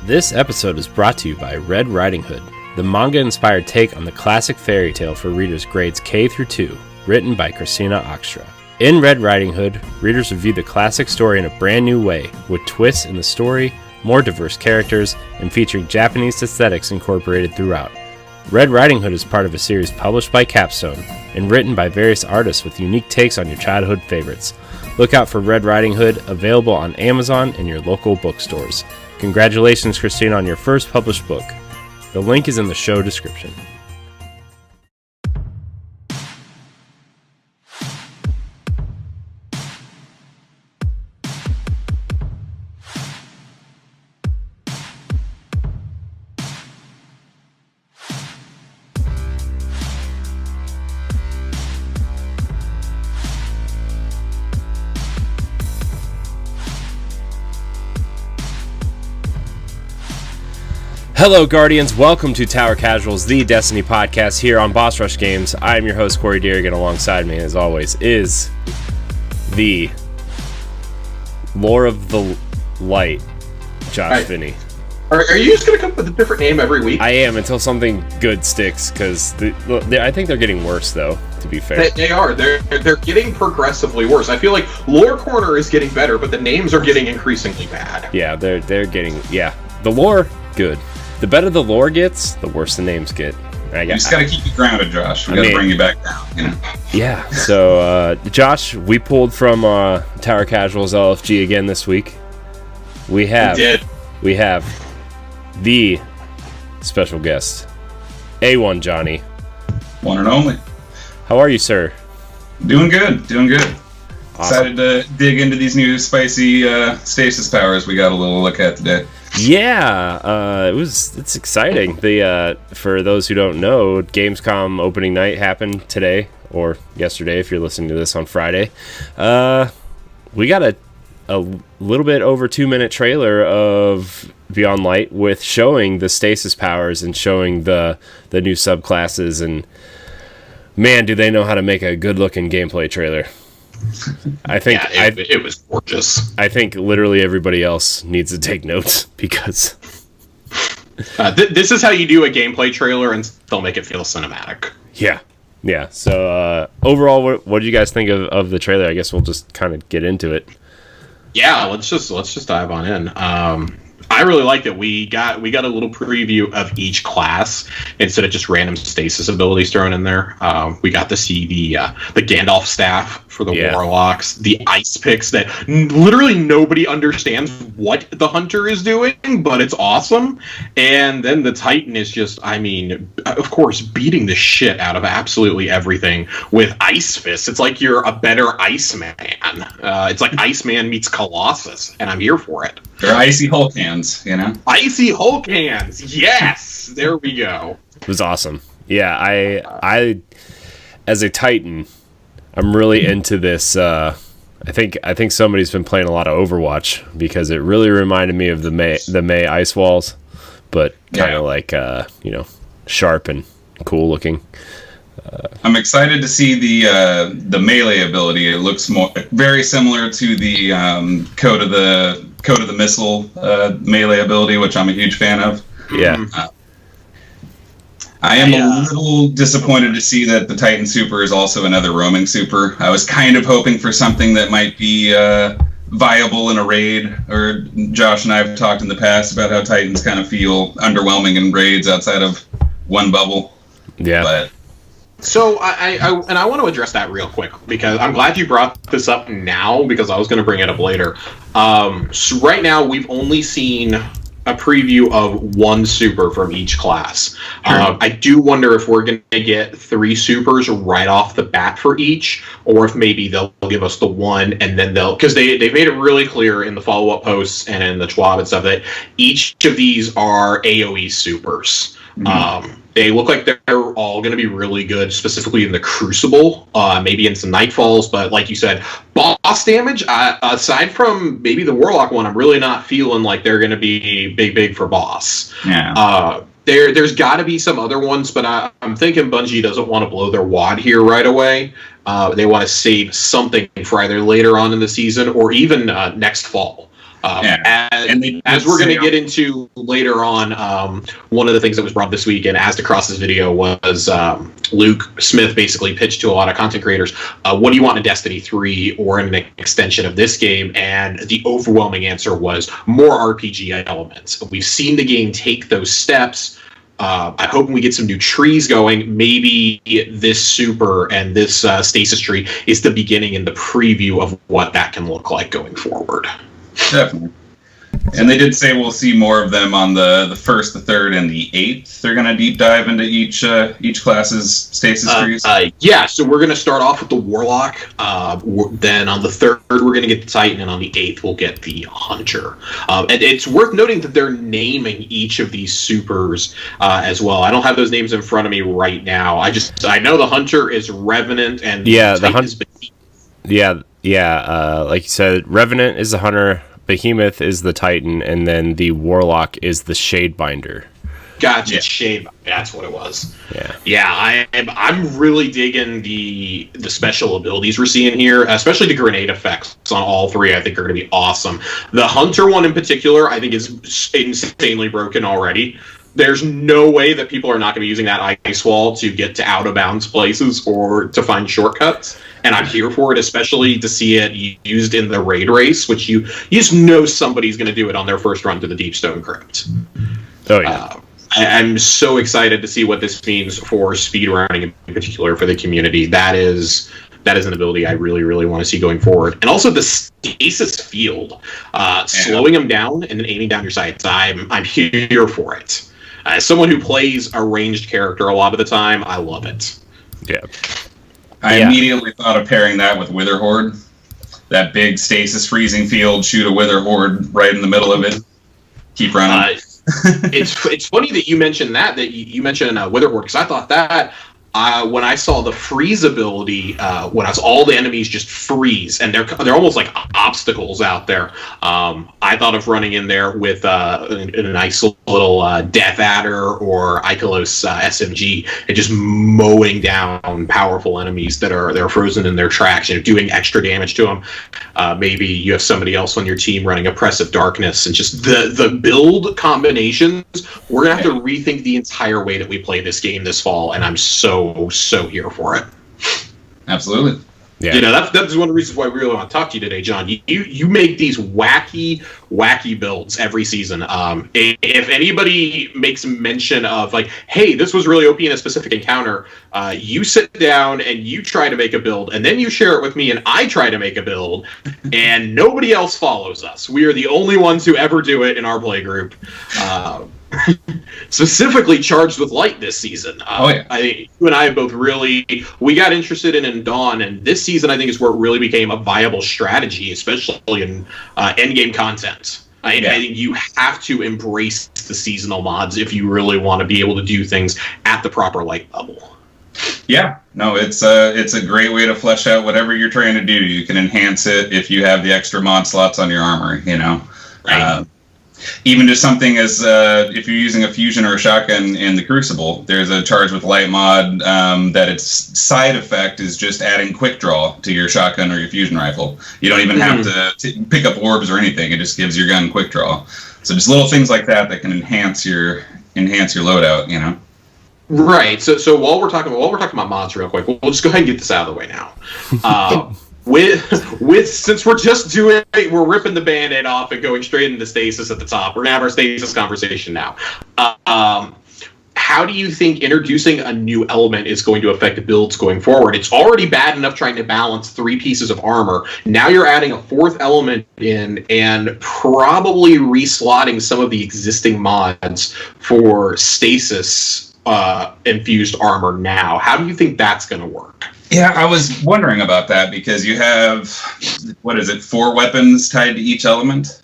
This episode is brought to you by Red Riding Hood, the manga-inspired take on the classic fairy tale for readers grades K through 2, written by Christina Oxtra. In Red Riding Hood, readers review the classic story in a brand new way, with twists in the story, more diverse characters, and featuring Japanese aesthetics incorporated throughout. Red Riding Hood is part of a series published by Capstone and written by various artists with unique takes on your childhood favorites. Look out for Red Riding Hood, available on Amazon and your local bookstores. Congratulations, Christina, on your first published book. The link is in the show description. Hello, Guardians. Welcome to Tower Casuals, the Destiny podcast here on Boss Rush Games. I am your host, Corey Deerigan. Alongside me, as always, is the Lore of the Light, Josh Finney. Are you just going to come up with a different name every week? I am, until something good sticks, because I think they're getting worse, though, to be fair. They are. They're getting progressively worse. I feel like Lore Corner is getting better, but the names are getting increasingly bad. Yeah, they're getting, the lore, good. The better the lore gets, the worse the names get. You just got to keep you grounded, Josh. We got to bring you back down. You know? Yeah. So, Josh, we pulled from Tower Casuals LFG again this week. We have the special guest, A1 Johnny. One and only. How are you, sir? Doing good. Awesome. Excited to dig into these new spicy stasis powers we got a little look at today. Yeah, it's exciting. For those who don't know, Gamescom opening night happened today, or yesterday if you're listening to this on Friday. We got a little bit over 2-minute trailer of Beyond Light with showing the stasis powers and showing the new subclasses, and man, do they know how to make a good-looking gameplay trailer. I think it was gorgeous. I think literally everybody else needs to take notes because this is how you do a gameplay trailer and still make it feel cinematic. Yeah. So overall, what do you guys think of the trailer? I guess we'll just kind of get into it. Yeah, let's just dive on in. I really like that we got a little preview of each class instead of just random stasis abilities thrown in there. We got to see the Gandalf staff for the Warlocks, the ice picks that literally nobody understands what the Hunter is doing, but it's awesome. And then the Titan is just, of course, beating the shit out of absolutely everything with ice fists. It's like you're a better Iceman. It's like Iceman meets Colossus, and I'm here for it. They're icy Hulk hands, you know? Icy Hulk hands! Yes! There we go. It was awesome. Yeah, I as a Titan, I'm really into this. I think somebody's been playing a lot of Overwatch because it really reminded me of the Mei Ice Walls, but kind of like sharp and cool looking. I'm excited to see the melee ability. It looks very similar to the Code of the Missile melee ability, which I'm a huge fan of. Yeah. I am a little disappointed to see that the Titan Super is also another roaming super. I was kind of hoping for something that might be viable in a raid, or Josh and I have talked in the past about how Titans kind of feel underwhelming in raids outside of one bubble. Yeah. But so I want to address that real quick because I'm glad you brought this up now because I was going to bring it up later. So right now we've only seen a preview of one super from each class. Sure. I do wonder if we're going to get 3 supers right off the bat for each, or if maybe they'll give us the one and then because they've made it really clear in the follow-up posts and in the TWAB and stuff that each of these are AoE supers. Mm-hmm. They look like they're all going to be really good, specifically in the Crucible, maybe in some Nightfalls. But like you said, boss damage, aside from maybe the Warlock one, I'm really not feeling like they're going to be big for boss. Yeah. There's got to be some other ones, but I'm thinking Bungie doesn't want to blow their wad here right away. They want to save something for either later on in the season or even next fall. As we're going to get into later on, one of the things that was brought this week and as Cross's video was Luke Smith basically pitched to a lot of content creators, what do you want in Destiny 3 or in an extension of this game? And the overwhelming answer was more RPG elements. We've seen the game take those steps. I hope when we get some new trees going, maybe this super and this stasis tree is the beginning and the preview of what that can look like going forward. Definitely. And they did say we'll see more of them on the 1st, the 3rd, and the 8th. They're going to deep dive into each class's stasis trees. So we're going to start off with the Warlock. Then on the 3rd, we're going to get the Titan, and on the 8th, we'll get the Hunter. And it's worth noting that they're naming each of these supers as well. I don't have those names in front of me right now. I know the Hunter is Revenant, and the Hunter. Like you said, Revenant is the Hunter, Behemoth is the Titan, and then the Warlock is the Shadebinder. Gotcha, yeah. Shade. That's what it was. Yeah. I'm really digging the special abilities we're seeing here, especially the grenade effects on all three. I think are going to be awesome. The Hunter one in particular, I think, is insanely broken already. There's no way that people are not going to be using that ice wall to get to out of bounds places or to find shortcuts. And I'm here for it, especially to see it used in the raid race, which you just know somebody's going to do it on their first run to the Deepstone Crypt. Oh, yeah. I'm so excited to see what this means for speedrunning in particular for the community. That is an ability I really, really want to see going forward. And also the stasis field, slowing them down and then aiming down your sights. I'm here for it. As someone who plays a ranged character a lot of the time, I love it. Yeah. I immediately thought of pairing that with Wither Horde. That big stasis freezing field, shoot a Wither Horde right in the middle of it. Keep running. It's funny that you mentioned that you mentioned Wither Horde, because I thought that when I saw the freeze ability, when I saw all the enemies just freeze, and they're almost like obstacles out there. I thought of running in there with a nice little Death Adder or Ikelos SMG and just mowing down powerful enemies that are frozen in their tracks, doing extra damage to them. Maybe you have somebody else on your team running Oppressive Darkness, and just the build combinations. We're gonna have to rethink the entire way that we play this game this fall, and I'm so here for it. Absolutely. Yeah. That's one of the reasons why we really want to talk to you today, John. You make these wacky builds every season. If anybody makes mention of like, hey, this was really OP in a specific encounter, you sit down and you try to make a build, and then you share it with me, and I try to make a build, and nobody else follows us. We are the only ones who ever do it in our play group. Specifically charged with light this season. You and I both we got interested in Dawn, and this season I think is where it really became a viable strategy, especially in endgame content. I think you have to embrace the seasonal mods if you really want to be able to do things at the proper light level. Yeah, no, it's a great way to flesh out whatever you're trying to do. You can enhance it if you have the extra mod slots on your armor, Right. Even just something as if you're using a fusion or a shotgun in the Crucible, there's a charge with light mod that its side effect is just adding quick draw to your shotgun or your fusion rifle. You don't even have to pick up orbs or anything. It just gives your gun quick draw. So just little things like that can enhance your loadout. Right. So while we're talking about mods real quick, we'll just go ahead and get this out of the way now. Since we're ripping the Band-Aid off and going straight into stasis at the top. We're gonna have our stasis conversation now. How do you think introducing a new element is going to affect builds going forward? It's already bad enough trying to balance 3 pieces of armor. Now you're adding a 4th element in and probably reslotting some of the existing mods for stasis infused armor now. How do you think that's going to work? Yeah, I was wondering about that because you have, 4 weapons tied to each element?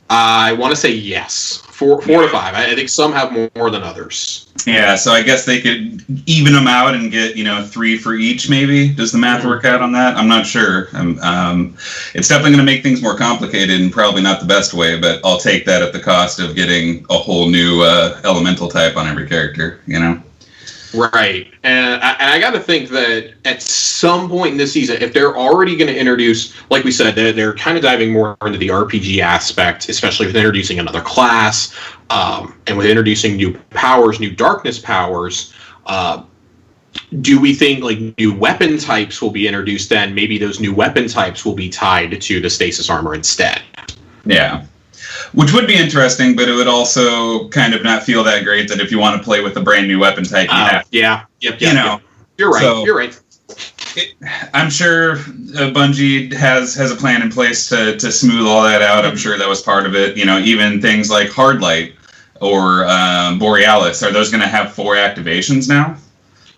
I want to say yes. 4 to 5. I think some have more than others. Yeah, so I guess they could even them out and get 3 for each. Maybe does the math work out on that? I'm not sure. It's definitely going to make things more complicated and probably not the best way. But I'll take that at the cost of getting a whole new elemental type on every character. Right. And I got to think that at some point in this season, if they're already going to introduce, like we said, they're kind of diving more into the RPG aspect, especially with introducing another class, and with introducing new powers, new darkness powers. Do we think like new weapon types will be introduced then? Maybe those new weapon types will be tied to the stasis armor instead. Yeah. Which would be interesting, but it would also kind of not feel that great that if you want to play with a brand new weapon type, you have to. Yeah. Yep. You know. You're right. So, you're right. I'm sure Bungie has a plan in place to smooth all that out. I'm sure that was part of it. You know, even things like Hardlight or Borealis, are those going to have 4 activations now?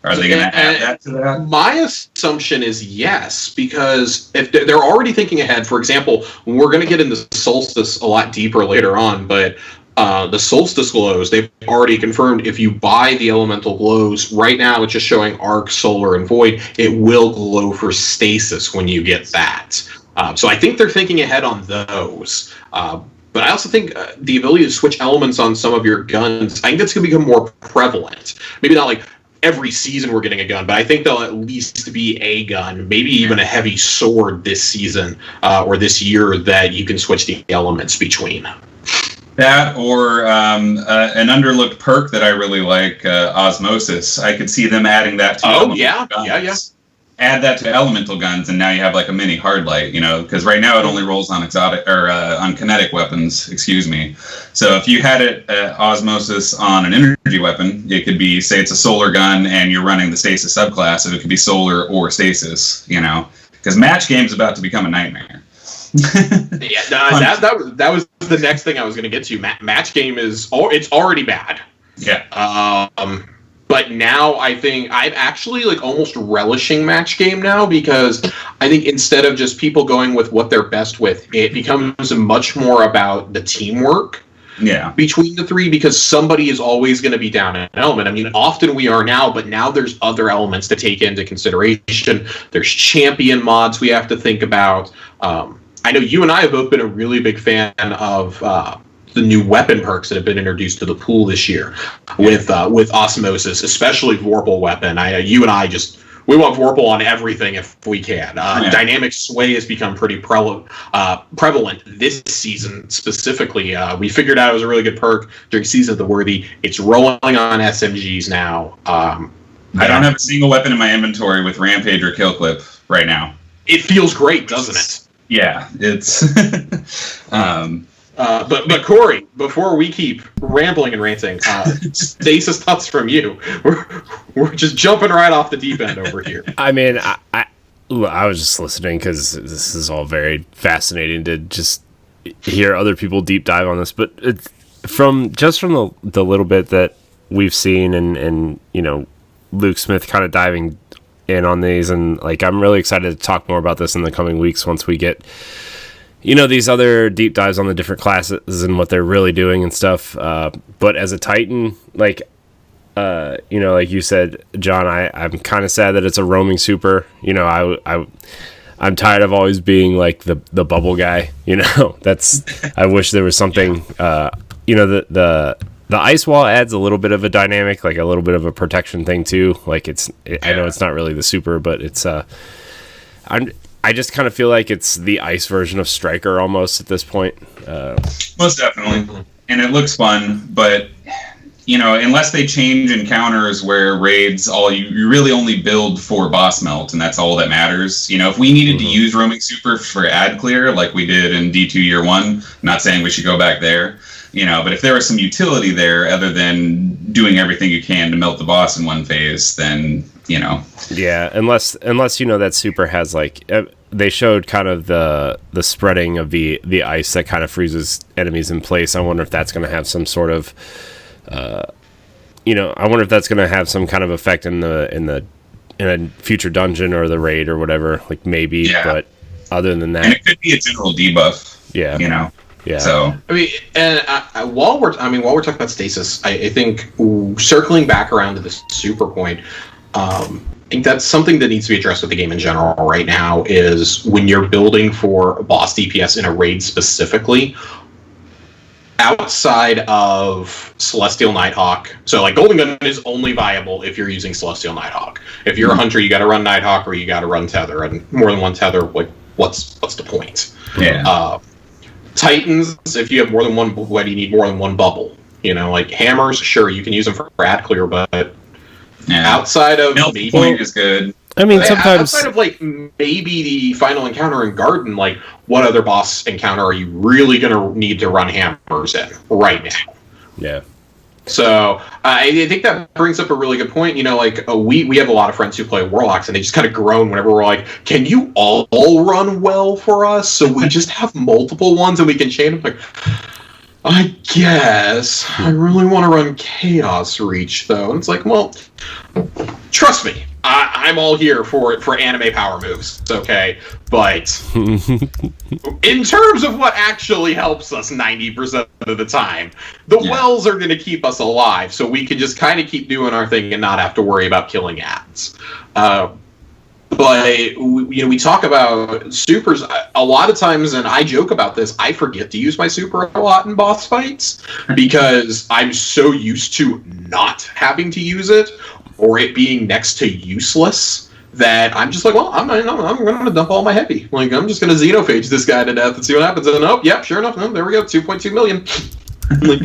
Are they going to add that to that? My assumption is yes, because if they're already thinking ahead. For example, we're going to get into Solstice a lot deeper later on, but the Solstice glows, they've already confirmed if you buy the elemental glows, right now it's just showing Arc, Solar, and Void. It will glow for Stasis when you get that. So I think they're thinking ahead on those. But I also think the ability to switch elements on some of your guns, I think that's going to become more prevalent. Maybe not like every season we're getting a gun, but I think there'll at least be a gun, maybe even a heavy sword this season or this year that you can switch the elements between. That or an underlooked perk that I really like, Osmosis. I could see them adding that to elemental guns. Add that to elemental guns, and now you have like a mini Hardlight, you know, because right now it only rolls on exotic or on kinetic weapons. Excuse me. So if you had it Osmosis on an energy weapon, it could be, say, it's a solar gun, and you're running the Stasis subclass, so it could be solar or Stasis, you know, because match game's about to become a nightmare. Yeah, that was the next thing I was going to get to. Match game it's already bad. Yeah. But now I think I'm actually like almost relishing match game now, because I think instead of just people going with what they're best with, it becomes much more about the teamwork between the three, because somebody is always going to be down an element. I mean, often we are now, but now there's other elements to take into consideration. There's champion mods we have to think about. I know you and I have both been a really big fan of the new weapon perks that have been introduced to the pool this year with Osmosis, especially Vorpal weapon. You and I we want Vorpal on everything if we can. Dynamic Sway has become pretty prevalent this season specifically. We figured out it was a really good perk during Season of the Worthy. It's rolling on SMGs now. I don't have a single weapon in my inventory with Rampage or Kill Clip right now. It feels great, doesn't it? Yeah, it's... But Corey, before we keep rambling and ranting, Stasis thoughts from you. We're just jumping right off the deep end over here. I mean, I was just listening because this is all very fascinating to just hear other people deep dive on this. But from the little bit that we've seen, and you know, Luke Smith kind of diving in on these, and like I'm really excited to talk more about this in the coming weeks once we get, you know, these other deep dives on the different classes and what they're really doing and stuff. But as a Titan, like, you know, like you said, John, I'm kind of sad that it's a roaming super. You know, I'm tired of always being like the bubble guy. You know, I wish there was something. You know, the ice wall adds a little bit of a dynamic, like a little bit of a protection thing too. Like I know it's not really the super, but it's I just kind of feel like it's the ice version of Striker almost at this point. Most definitely. And it looks fun, but, you know, unless they change encounters where raids, you really only build for boss melt, and that's all that matters. You know, if we needed to use roaming super for ad clear, like we did in D2 Year 1, not saying we should go back there, you know, but if there was some utility there other than doing everything you can to melt the boss in one phase, then, you know. Yeah, unless you know that super has like they showed kind of the spreading of the ice that kind of freezes enemies in place. I wonder if that's going to have some sort of you know, I wonder if that's going to have some kind of effect in a future dungeon or the raid or whatever. Like maybe, but other than that, and it could be a general debuff. Yeah, you know. Yeah. So I mean, and while we're talking about Stasis, I think circling back around to this super point, I think that's something that needs to be addressed with the game in general right now. Is when you're building for boss DPS in a raid specifically, outside of Celestial Nighthawk, so like Golden Gun is only viable if you're using Celestial Nighthawk. If you're a hunter, you got to run Nighthawk or you got to run Tether, and more than one Tether, like what's the point? Yeah. Titans, if you have more than one, why do you need more than one bubble? You know, like hammers, sure, you can use them for ad clear, but outside of Melt Point is good. I mean, sometimes outside of like maybe the final encounter in Garden, like what other boss encounter are you really going to need to run hammers in right now? Yeah. So I think that brings up a really good point. You know, like we have a lot of friends who play Warlocks, and they just kind of groan whenever we're like, "Can you all run well for us? So we just have multiple ones and we can chain them." Like, I guess I really want to run Chaos Reach though, and it's like, well, trust me, I'm all here for anime power moves, okay? But in terms of what actually helps us 90% of the time, the wells are going to keep us alive, so we can just kind of keep doing our thing and not have to worry about killing ads. But we talk about supers a lot of times, and I joke about this. I forget to use my super a lot in boss fights because I'm so used to not having to use it or it being next to useless that I'm just like, well, I'm going to dump all my heavy. Like, I'm just going to xenophage this guy to death and see what happens. And sure enough, there we go, 2.2 million. Like,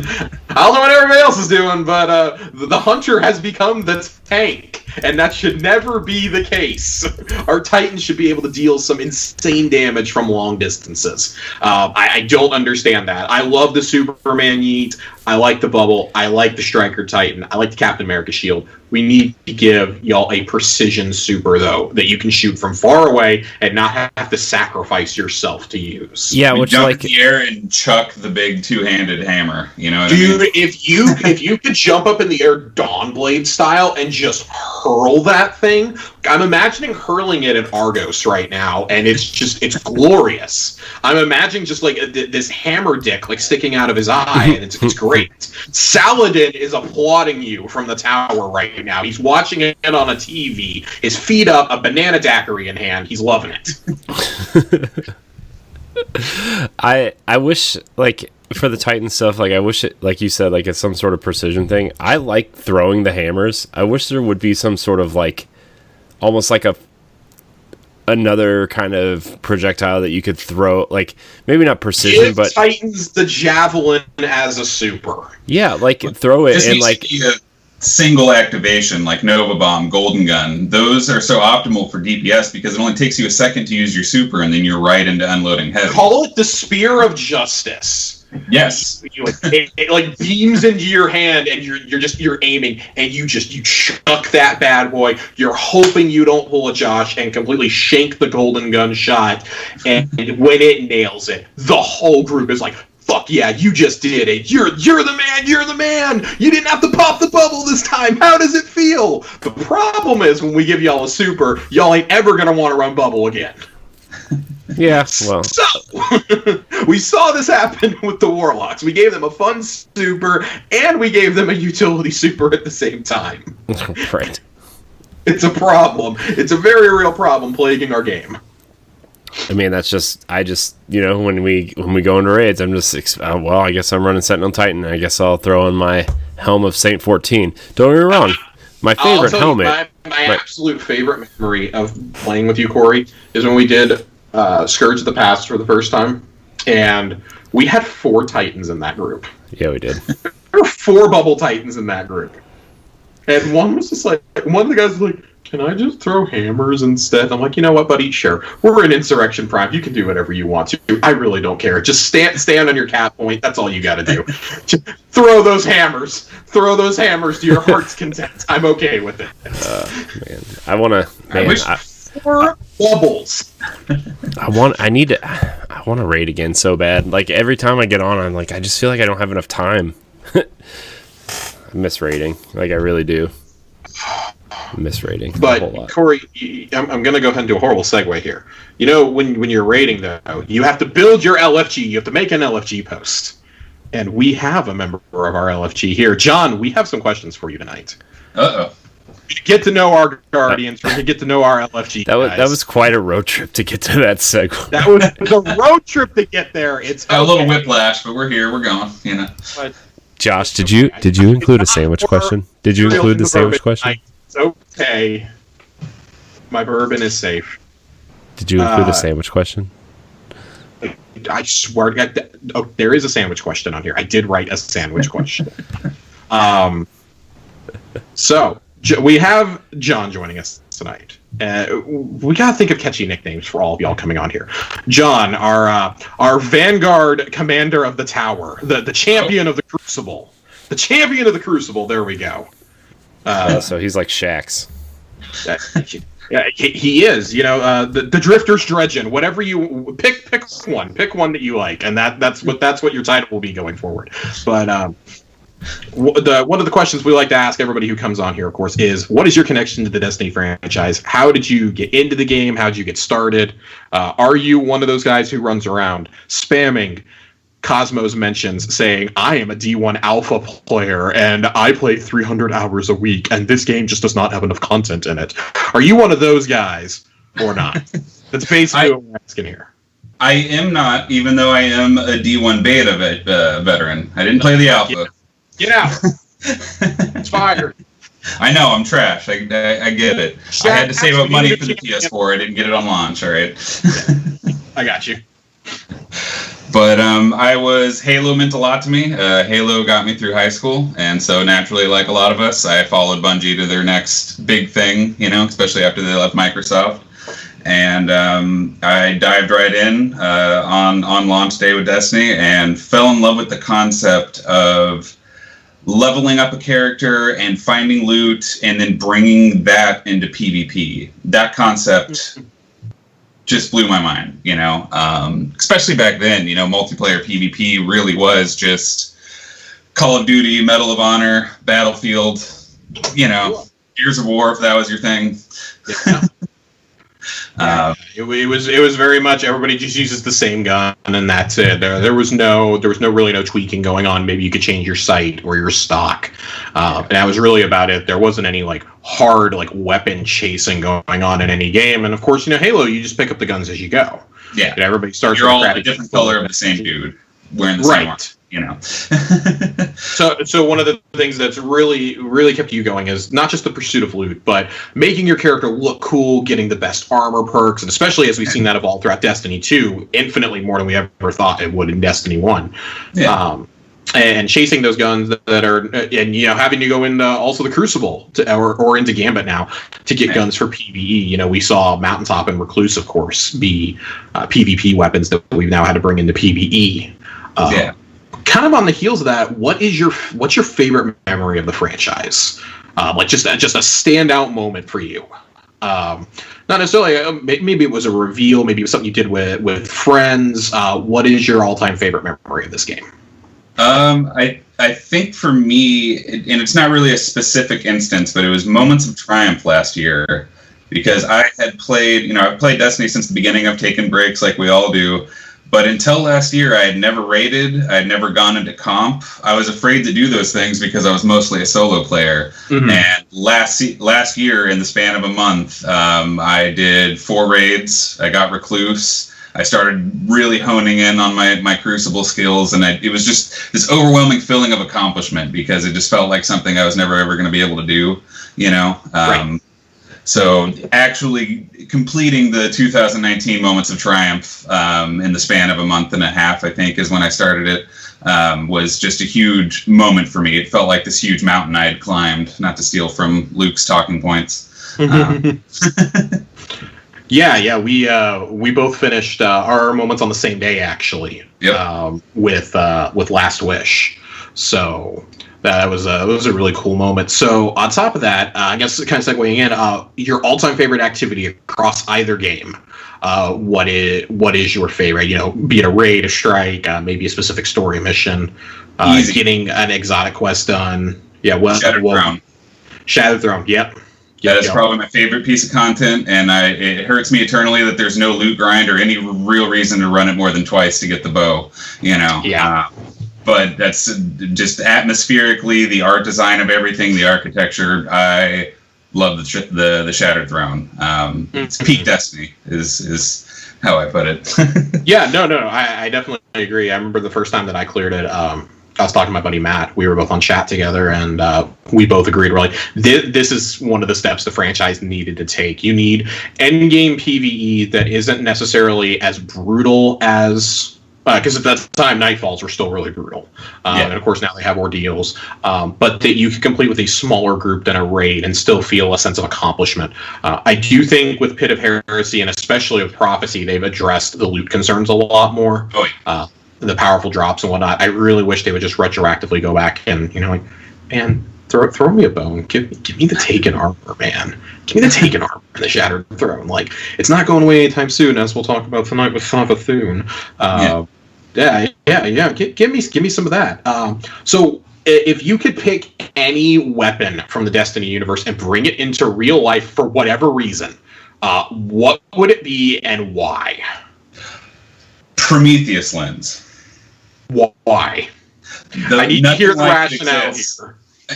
I don't know what everybody else is doing, but the hunter has become the tank, and that should never be the case. Our Titans should be able to deal some insane damage from long distances. I don't understand that. I love the Superman Yeet. I like the bubble. I like the Striker Titan. I like the Captain America shield. We need to give y'all a precision super, though, that you can shoot from far away and not have to sacrifice yourself to use. Yeah, which jump like in the air and chuck the big two-handed hammer. You know what Dude, I mean? if you could jump up in the air Dawnblade style and just hurl that thing, I'm imagining hurling it at Argos right now, and it's glorious. I'm imagining just like this hammer dick like sticking out of his eye, and it's great. Saladin is applauding you from the tower right now. He's watching it on a TV, his feet up, a banana daiquiri in hand. He's loving it. I wish, like, for the Titan stuff, like, I wish it, like you said, like, it's some sort of precision thing. I like throwing the hammers. I wish there would be some sort of, like, almost like another kind of projectile that you could throw, like, maybe not precision, Give but Titans the javelin as a super. yeah, like, throw it This and, needs like, to be a single activation, like Nova Bomb, Golden Gun. Those are so optimal for DPS because it only takes you a second to use your super, and then you're right into unloading heavy. Call it the Spear of Justice. Yes. It like beams into your hand, and you're aiming, and you chuck that bad boy. You're hoping you don't pull a Josh and completely shank the Golden Gun shot, and when it nails it, the whole group is like, fuck yeah, you just did it. You're the man, you're the man. You didn't have to pop the bubble this time. How does it feel? The problem is when we give y'all a super, y'all ain't ever gonna want to run bubble again. yeah, well, So, we saw this happen with the Warlocks. We gave them a fun super, and we gave them a utility super at the same time. right. It's a problem. It's a very real problem plaguing our game. I mean, I just, you know, when we go into raids, I'm just, well, I guess I'm running Sentinel Titan. I guess I'll throw in my Helm of Saint 14. Don't get me wrong, my favorite helmet. My absolute favorite memory of playing with you, Corey, is when we did Scourge of the Past for the first time, and we had 4 Titans in that group. Yeah, we did. There were 4 bubble Titans in that group. And one was just like, one of the guys was like, can I just throw hammers instead? I'm like, you know what, buddy? Sure. We're in Insurrection Prime. You can do whatever you want to. I really don't care. Just stand on your cat point. That's all you got to do. Just throw those hammers. Throw those hammers to your heart's content. I'm okay with it. Man, I want to. Man, 4 bubbles. I want to raid again so bad. Like, every time I get on, I'm like, I just feel like I don't have enough time. I miss raiding. Like, I really do. I miss raiding a whole But, lot. Corey, I'm going to go ahead and do a horrible segue here. You know, when you're raiding, though, you have to build your LFG. You have to make an LFG post. And we have a member of our LFG here. John, we have some questions for you tonight. Uh-oh. Get to know our Guardians. We're gonna get to know our LFG. That was quite a road trip to get to that segue. That was a road trip to get there. It's a little whiplash, but we're here. We're going. But, Josh, did you include a sandwich question? Did you include the sandwich question? It's okay. My bourbon is safe. Did you include a sandwich question? I swear to God, there is a sandwich question on here. I did write a sandwich question. So we have John joining us tonight. We gotta think of catchy nicknames for all of y'all coming on here. John, our Vanguard commander of the tower, the champion of the Crucible, the champion of the Crucible. There we go. So he's like Shaxx. Yeah, he is. The Drifter's Dredgen. Whatever you pick one that you like, and that's what your title will be going forward. But one of the questions we like to ask everybody who comes on here, of course, is what is your connection to the Destiny franchise? How did you get into the game? How did you get started? Are you one of those guys who runs around spamming Cosmos mentions saying, I am a D1 alpha player and I play 300 hours a week and this game just does not have enough content in it? Are you one of those guys or not? That's basically what we're asking here. I am not, even though I am a D1 beta veteran. I didn't play the alpha. Get out. It's fired. I know, I'm trash. I get it. I had to save up money for the PS4. I didn't get it on launch, all right? I got you. But I was Halo meant a lot to me. Halo got me through high school, and so naturally, like a lot of us, I followed Bungie to their next big thing, especially after they left Microsoft. And I dived right in on launch day with Destiny and fell in love with the concept of leveling up a character and finding loot and then bringing that into PvP. That concept just blew my mind, especially back then. Multiplayer PvP really was just Call of Duty, Medal of Honor, Battlefield, Gears of War, if that was your thing. It was very much everybody just uses the same gun and that's it. There was really no tweaking going on. Maybe you could change your sight or your stock, and that was really about it. There wasn't any hard weapon chasing going on in any game. And of course, Halo, you just pick up the guns as you go. Yeah, and everybody starts. You're all a different color of the same dude wearing the same armor. So one of the things that's really, really kept you going is not just the pursuit of loot, but making your character look cool, getting the best armor perks, and especially as we've seen that evolve throughout Destiny 2, infinitely more than we ever thought it would in Destiny 1. Yeah. And chasing those guns that are, and having to go into also the Crucible or into Gambit now to get guns for PvE. We saw Mountaintop and Recluse, of course, be PvP weapons that we've now had to bring into PvE. Kind of on the heels of that, what's your favorite memory of the franchise? Just a standout moment for you. Not necessarily. Maybe it was a reveal. Maybe it was something you did with friends. What is your all-time favorite memory of this game? I think for me, and it's not really a specific instance, but it was Moments of Triumph last year, because I had played. I've played Destiny since the beginning. I've taken breaks like we all do. But until last year, I had never raided. I had never gone into comp. I was afraid to do those things because I was mostly a solo player. Mm-hmm. And last year, in the span of a month, I did 4 raids. I got Recluse. I started really honing in on my Crucible skills. And it was just this overwhelming feeling of accomplishment because it just felt like something I was never, ever going to be able to do, Right. So actually completing the 2019 Moments of Triumph in the span of a month and a half, I think, is when I started it, was just a huge moment for me. It felt like this huge mountain I had climbed, not to steal from Luke's talking points. Yeah, we both finished our moments on the same day, actually. Yep. With Last Wish. So that was a really cool moment. So on top of that, I guess kind of segueing in, your all-time favorite activity across either game. What is your favorite? Be it a raid, a strike, maybe a specific story mission, getting an exotic quest done. Yeah, Shattered Throne. Yep. That is probably my favorite piece of content, and it hurts me eternally that there's no loot grind or any real reason to run it more than twice to get the bow. Yeah. But that's just atmospherically, the art design of everything, the architecture. I love the Shattered Throne. It's peak Destiny is how I put it. Yeah, no, I definitely agree. I remember the first time that I cleared it. I was talking to my buddy Matt. We were both on chat together, and we both agreed. We're like, this is one of the steps the franchise needed to take. You need endgame PvE that isn't necessarily as brutal as... Because at that time, Nightfalls were still really brutal. And of course, now they have ordeals. But that you can complete with a smaller group than a raid and still feel a sense of accomplishment. I do think with Pit of Heresy, and especially with Prophecy, they've addressed the loot concerns a lot more. Oh, yeah. The powerful drops and whatnot. I really wish they would just retroactively go back and, man, throw me a bone. Give me the Taken armor, man. Give me the Taken armor and the Shattered Throne. Like, it's not going away anytime soon, as we'll talk about tonight with Savathun. Yeah. Give me some of that. So, if you could pick any weapon from the Destiny universe and bring it into real life for whatever reason, what would it be and why? Prometheus lens. Why? I need to hear the rationale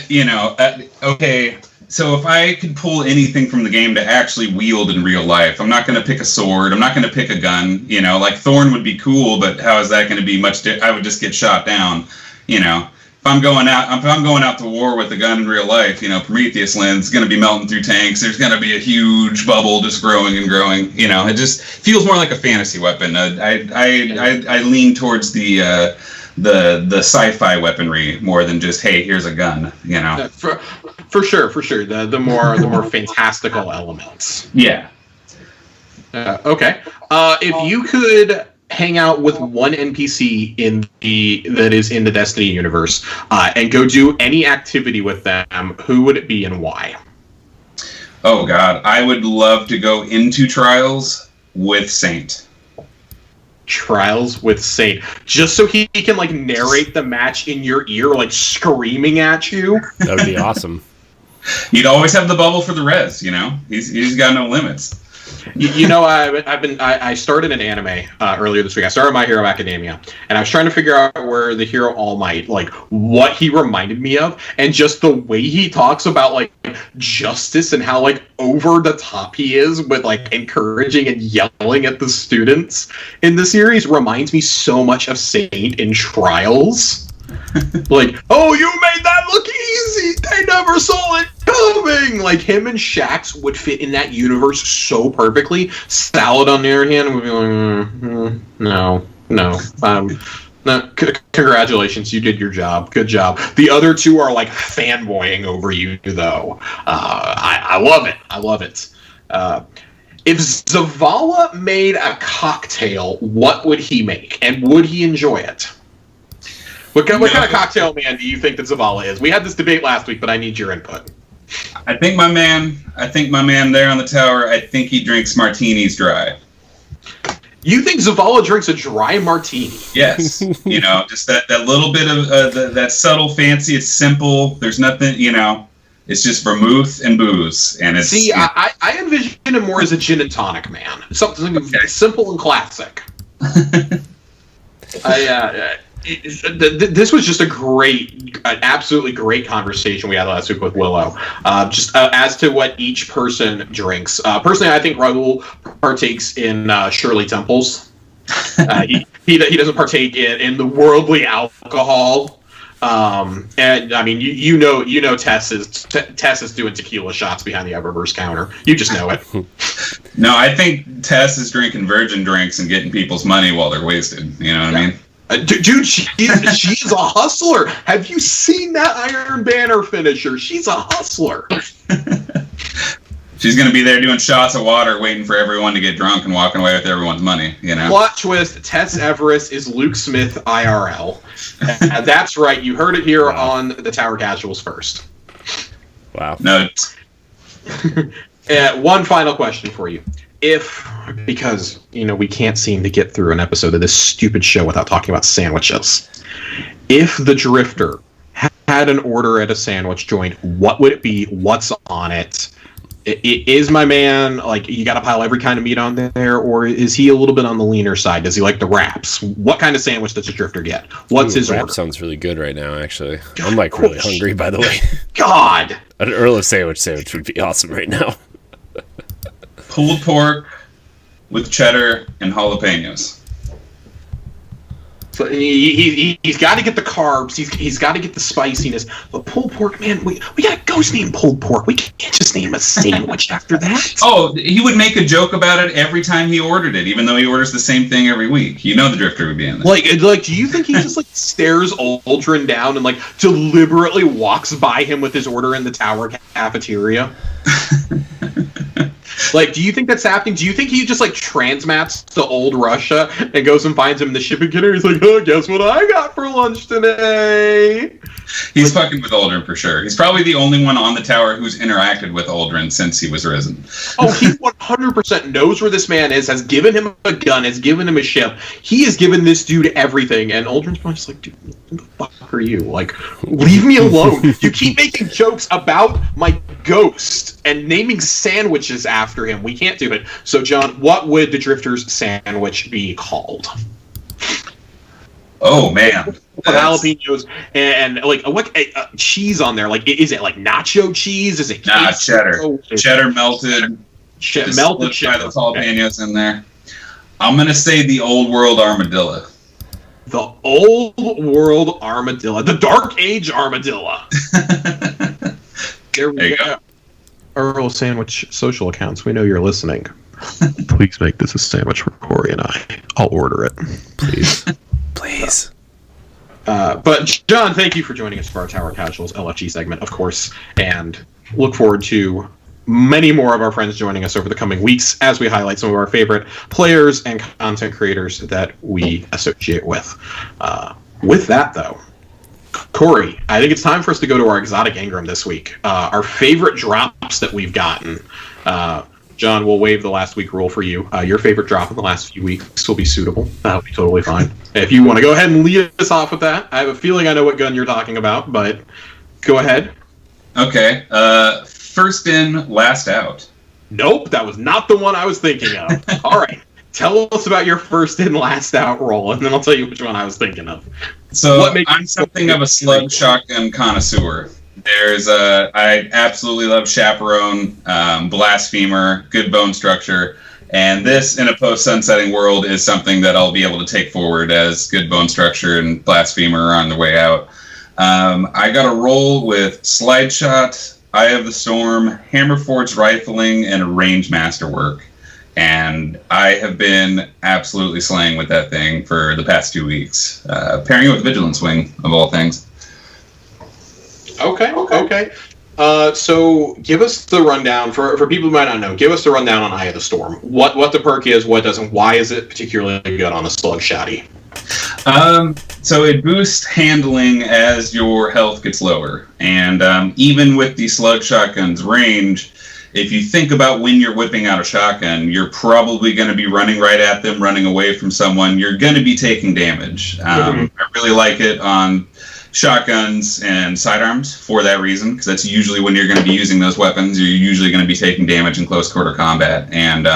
here. Okay, so if I could pull anything from the game to actually wield in real life, I'm not going to pick a sword. I'm not going to pick a gun. Like Thorn would be cool, but how is that going to be much? I would just get shot down. If I'm going out to war with a gun in real life, Prometheus lens is going to be melting through tanks. There's going to be a huge bubble just growing and growing. It just feels more like a fantasy weapon. I lean towards the sci-fi weaponry more than just, hey, here's a gun. For sure. The more fantastical elements. Yeah. Okay. If you could hang out with one NPC that is in the Destiny universe, and go do any activity with them, who would it be and why? Oh God, I would love to go into Trials with Saint. Trials with Saint, just so he can narrate the match in your ear, screaming at you. That would be awesome. You'd always have the bubble for the res. He's got no limits. I started an anime earlier this week. I started My Hero Academia, and I was trying to figure out where the hero All Might, what he reminded me of, and just the way he talks about justice and how over the top he is with encouraging and yelling at the students in the series reminds me so much of Saint in Trials. Oh, you made that look easy! They never saw it coming! Him and Shaxx would fit in that universe so perfectly. Salad, on the other hand, would be no. Congratulations, you did your job. Good job. The other two are, fanboying over you, though. I love it. I love it. If Zavala made a cocktail, what would he make? And would he enjoy it? What kind of cocktail man do you think that Zavala is? We had this debate last week, but I need your input. I think my man there on the tower, I think he drinks martinis dry. You think Zavala drinks a dry martini? Yes. Just that little bit of that subtle fancy. It's simple. There's nothing, it's just vermouth and booze. And it's... See, I envision him more as a gin and tonic man. Something simple and classic. This was just an absolutely great conversation we had last week with Willow. As to what each person drinks. Personally, I think Raul partakes in Shirley Temples. He doesn't partake in the worldly alcohol. And I mean, you know, Tess is doing tequila shots behind the Eververse counter. You just know it. No, I think Tess is drinking virgin drinks and getting people's money while they're wasted. You know what I mean? Dude, she's a hustler. Have you seen that Iron Banner finisher? She's a hustler. She's going to be there doing shots of water, waiting for everyone to get drunk and walking away with everyone's money, Plot twist, Tess Everest is Luke Smith IRL. That's right, you heard it here on the Tower Casuals first. Wow. No. One final question for you. Because we can't seem to get through an episode of this stupid show without talking about sandwiches. If the Drifter had an order at a sandwich joint, what would it be? What's on it? Is my man like you got to pile every kind of meat on there, or is he a little bit on the leaner side? Does he like the wraps? What kind of sandwich does a drifter get? What's his wrap order? sounds really good right now, actually. I'm like really hungry, by the way. God, An Earl of Sandwich would be awesome right now. Pulled pork with cheddar and jalapenos. so he's got to get the carbs. He's got to get the spiciness. But pulled pork, man, we got a ghost named pulled pork. We can't just name a sandwich after that. Oh, he would make a joke about it every time he ordered it, even though he orders the same thing every week. You know the drifter would be in there. Like, do you think he just like stares Aldrin down and like deliberately walks by him with his order in the tower cafeteria? Like, do you think that's happening? Do you think he just like transmats to old Russia and goes and finds him in the shipping container? He's like, oh, guess what I got for lunch today? He's fucking with Aldrin for sure. He's probably the only one on the tower who's interacted with Aldrin since he was risen. Oh, he 100% knows where this man is, has given him a gun, has given him a ship. He has given this dude everything, and Aldrin's probably just like, dude, who the fuck are you? Like, leave me alone. You keep making jokes about my ghost and naming sandwiches after him. We can't do it. So, John, what would the Drifter's sandwich be called? Oh, man. With jalapenos and like what cheese on there? Like, is it like nacho cheese? Is it cheddar? Cheddar melted. Melted cheddar. By the jalapenos in there. I'm gonna say the old world armadillo. The old world armadillo. The Dark Age armadillo. There we go. Earl Sandwich social accounts. We know you're listening. Please make this a sandwich for Corey and I. I'll order it. Please. Please. But John, thank you for joining us for our Tower Casuals LFG segment, of course, and look forward to many more of our friends joining us over the coming weeks as we highlight some of our favorite players and content creators that we associate with. With that, though, Corey, I think it's time for us to go to our exotic engram this week. Our favorite drops that we've gotten. John, we'll waive the last week rule for you. Your favorite drop in the last few weeks will be suitable. That'll be totally fine. If you want to go ahead and lead us off with that, I have a feeling I know what gun you're talking about, but go ahead. Okay. First in, last out. Nope, that was not the one I was thinking of. All right. Tell us about your first in, last out roll, and then I'll tell you which one I was thinking of. So I'm something of a slug shotgun connoisseur. I absolutely love Chaperone, Blasphemer, good bone structure, and this in a post-sunsetting world is something that I'll be able to take forward as good bone structure and Blasphemer are on the way out. I got a roll with Slide Shot, Eye of the Storm, Hammerforged Rifling, and Range Masterwork. And I have been absolutely slaying with that thing for the past 2 weeks, pairing it with Vigilance Wing, of all things. Okay. So give us the rundown for people who might not know. Give us the rundown on Eye of the Storm. What the perk is, what doesn't, why is it particularly good on a slug shotty? So it boosts handling as your health gets lower, and even with the slug shotgun's range, if you think about when you're whipping out a shotgun, you're probably going to be running right at them, running away from someone. You're going to be taking damage. I really like it on shotguns and sidearms for that reason, because that's usually when you're going to be using those weapons. You're usually going to be taking damage in close quarter combat, and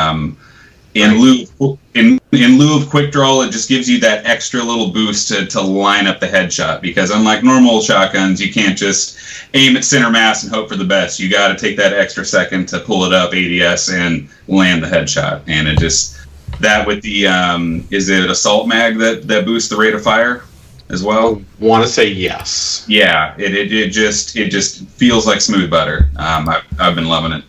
in lieu of quick draw, it just gives you that extra little boost to line up the headshot, because unlike normal shotguns, you can't just aim at center mass and hope for the best. You got to take that extra second to pull it up ADS and land the headshot, and it just that with the is it assault mag that boosts the rate of fire as well? Want to say yes. Yeah, it just feels like smooth butter. I've been loving it.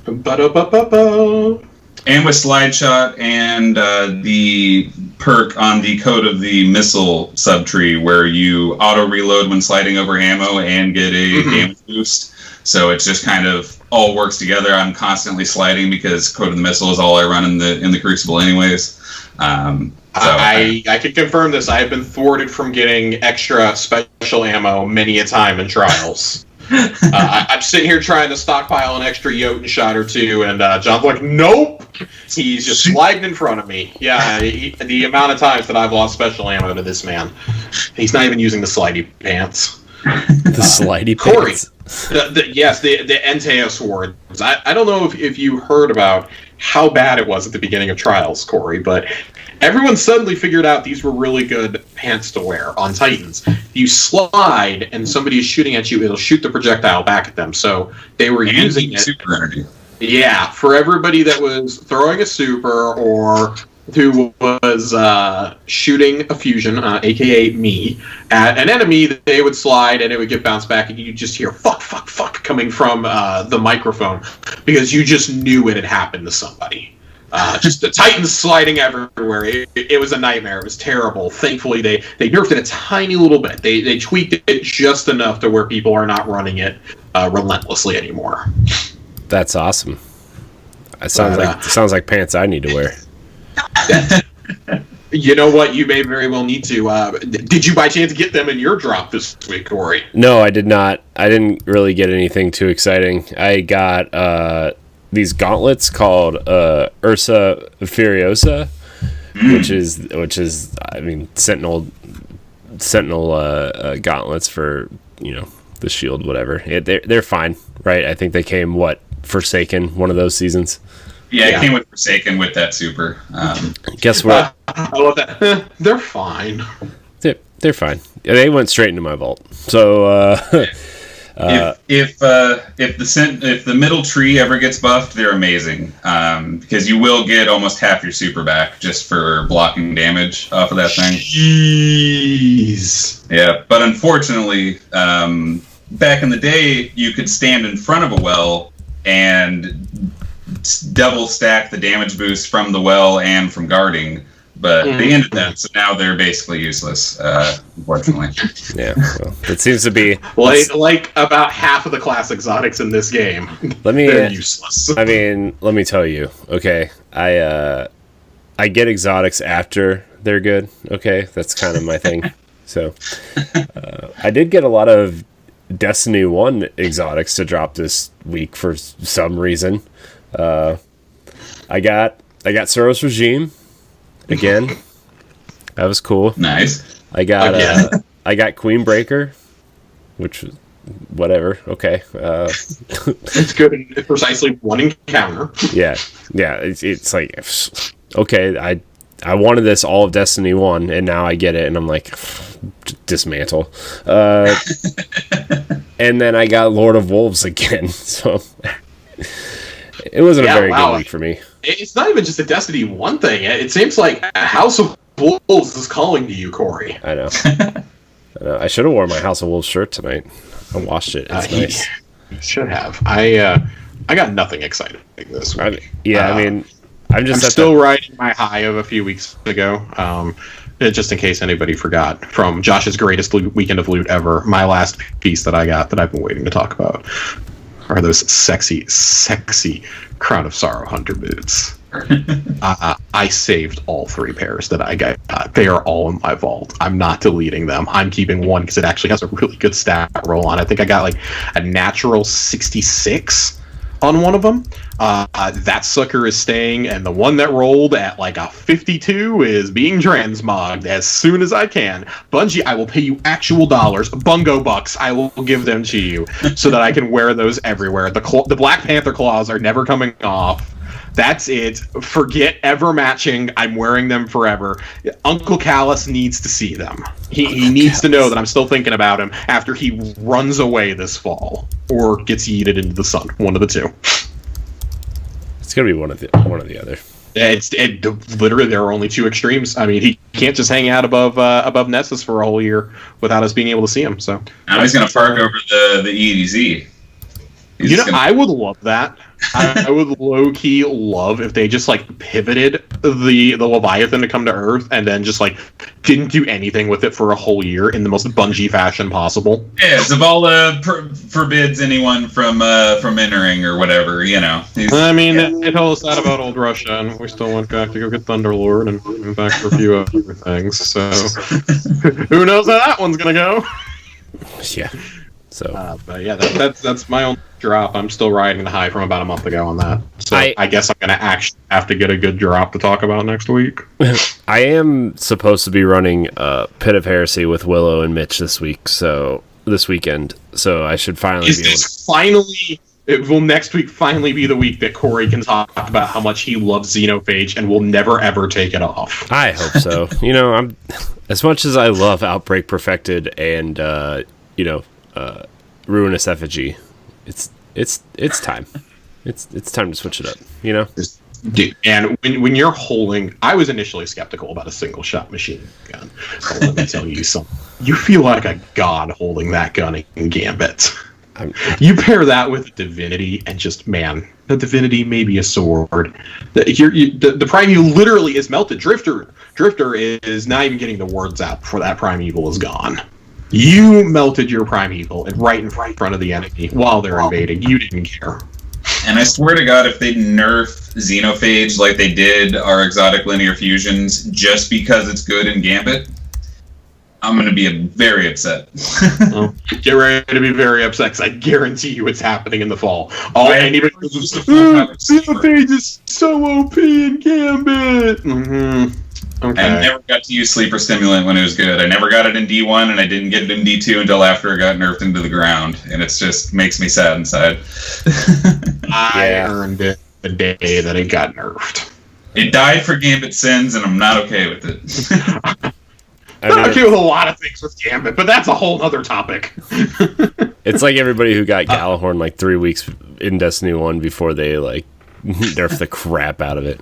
Ba-da-ba-ba-ba. And with Slide Shot and the perk on the Code of the Missile subtree, where you auto reload when sliding over ammo and get a damage boost. So it's just kind of all works together. I'm constantly sliding because Code of the Missile is all I run in the Crucible, anyways. I can confirm this. I have been thwarted from getting extra special ammo many a time in trials. I'm sitting here trying to stockpile an extra Jotun shot or two, and John's like, nope! He's just sliding in front of me. Yeah, the amount of times that I've lost special ammo to this man. He's not even using the slidey pants. The slidey Corey, pants. Yes, the Entei swords. I don't know if you heard about how bad it was at the beginning of Trials, Corey, but everyone suddenly figured out these were really good pants to wear on Titans. You slide and somebody is shooting at you, it'll shoot the projectile back at them. So they were using it. Super energy. Yeah, for everybody that was throwing a super or who was shooting a fusion, aka me, at an enemy, they would slide and it would get bounced back, and you just hear fuck, fuck, fuck coming from the microphone because you just knew it had happened to somebody. Just the Titans sliding everywhere. It was a nightmare. It was terrible. Thankfully, they nerfed it a tiny little bit. They tweaked it just enough to where people are not running it relentlessly anymore. That's awesome. It sounds like pants I need to wear. You know what? You may very well need to. Did you by chance get them in your drop this week, Corey? No, I did not. I didn't really get anything too exciting. I got these gauntlets called Ursa Furiosa, which is I mean Sentinel gauntlets for the shield, whatever. They're fine, right? I think they came Forsaken, one of those seasons. Yeah, it came with Forsaken with that super. Guess what? I love that. They're fine. They're fine. They went straight into my vault. So if the middle tree ever gets buffed, they're amazing because you will get almost half your super back just for blocking damage off of that thing. Jeez. Yeah, but unfortunately, back in the day, you could stand in front of a well and double stack the damage boost from the well and from guarding, but they ended that, so now they're basically useless, unfortunately. Yeah, well, it seems to be like about half of the class exotics in this game. They're useless. I mean, let me tell you. Okay, I get exotics after they're good. Okay, that's kind of my thing. So I did get a lot of Destiny 1 exotics to drop this week for some reason. I got Soros Regime again. That was cool. Nice. I got Queen Breaker, which was whatever. Okay. It's good in precisely one encounter. Yeah. It's like okay. I wanted this all of Destiny 1, and now I get it, and I'm like, dismantle. And then I got Lord of Wolves again, so it wasn't a very good week for me. It's not even just a Destiny 1 thing. It seems like House of Wolves is calling to you, Corey. I know. I should have worn my House of Wolves shirt tonight. I washed it. It's nice. You should have. I got nothing exciting this week. I'm still riding my high of a few weeks ago. Just in case anybody forgot, from Josh's greatest weekend of loot ever, my last piece that I got that I've been waiting to talk about are those sexy Crown of Sorrow Hunter boots. I saved all 3 pairs that I got. They are all in my vault. I'm not deleting them. I'm keeping one because it actually has a really good stat roll on. I think I got like a natural 66 on one of them. That sucker is staying, and the one that rolled at like a 52 is being transmogged as soon as I can. Bungie, I will pay you actual dollars, bungo bucks. I will give them to you so that I can wear those everywhere. The Black Panther claws are never coming off. That's it. Forget ever matching. I'm wearing them forever. Uncle Callus needs to see them. He needs to know that I'm still thinking about him after he runs away this fall or gets yeeted into the sun. One of the two. It's gonna be one of the other. Literally, there are only 2 extremes. I mean, he can't just hang out above Nessus for a whole year without us being able to see him. So now he's gonna park over the EDZ. I would love that. I would low-key love if they just like pivoted the Leviathan to come to Earth and then just like didn't do anything with it for a whole year in the most Bungie fashion possible. Yeah, Zavala forbids anyone from entering or whatever, They told us that about old Russia, and we still went back to go get Thunderlord and back for a few other things. So who knows how that one's gonna go? Yeah. So, but yeah, that's my own drop. I'm still riding the high from about a month ago on that. So I guess I'm going to actually have to get a good drop to talk about next week. I am supposed to be running Pit of Heresy with Willow and Mitch this week, so this weekend, so I should finally Is be able this finally? It will next week finally be the week that Corey can talk about how much he loves Xenophage and will never ever take it off. I hope so. I'm as much as I love Outbreak Perfected and Ruinous Effigy. It's time. It's time to switch it up. Dude, and when you're holding, I was initially skeptical about a single shot machine gun. But let me tell you something. You feel like a god holding that gun in Gambit. You pair that with Divinity, and just, man, the Divinity may be a sword. The Primeval literally is melted. Drifter is not even getting the words out before that Primeval is gone. You melted your Primeval right in front of the enemy while they're invading. You didn't care. And I swear to God, if they nerf Xenophage like they did our exotic linear fusions just because it's good in Gambit, I'm going to be very upset. Well, get ready to be very upset, because I guarantee you it's happening in the fall. Xenophage is so OP in Gambit! Mm-hmm. Okay. I never got to use Sleeper Stimulant when it was good. I never got it in D1, and I didn't get it in D2 until after it got nerfed into the ground. And it just makes me sad inside. I earned it the day that it got nerfed. It died for Gambit sins, and I'm not okay with it. I'm okay with a lot of things with Gambit, but that's a whole other topic. It's like everybody who got Galahorn like 3 weeks in Destiny 1 before they nerfed the crap out of it.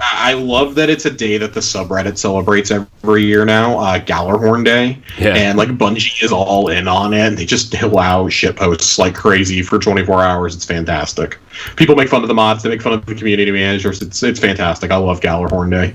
I love that it's a day that the subreddit celebrates every year now, Galahorn Day. Yeah. And Bungie is all in on it, and they just allow shitposts like crazy for 24 hours. It's fantastic. People make fun of the mods, they make fun of the community managers. It's fantastic. I love Galahorn Day.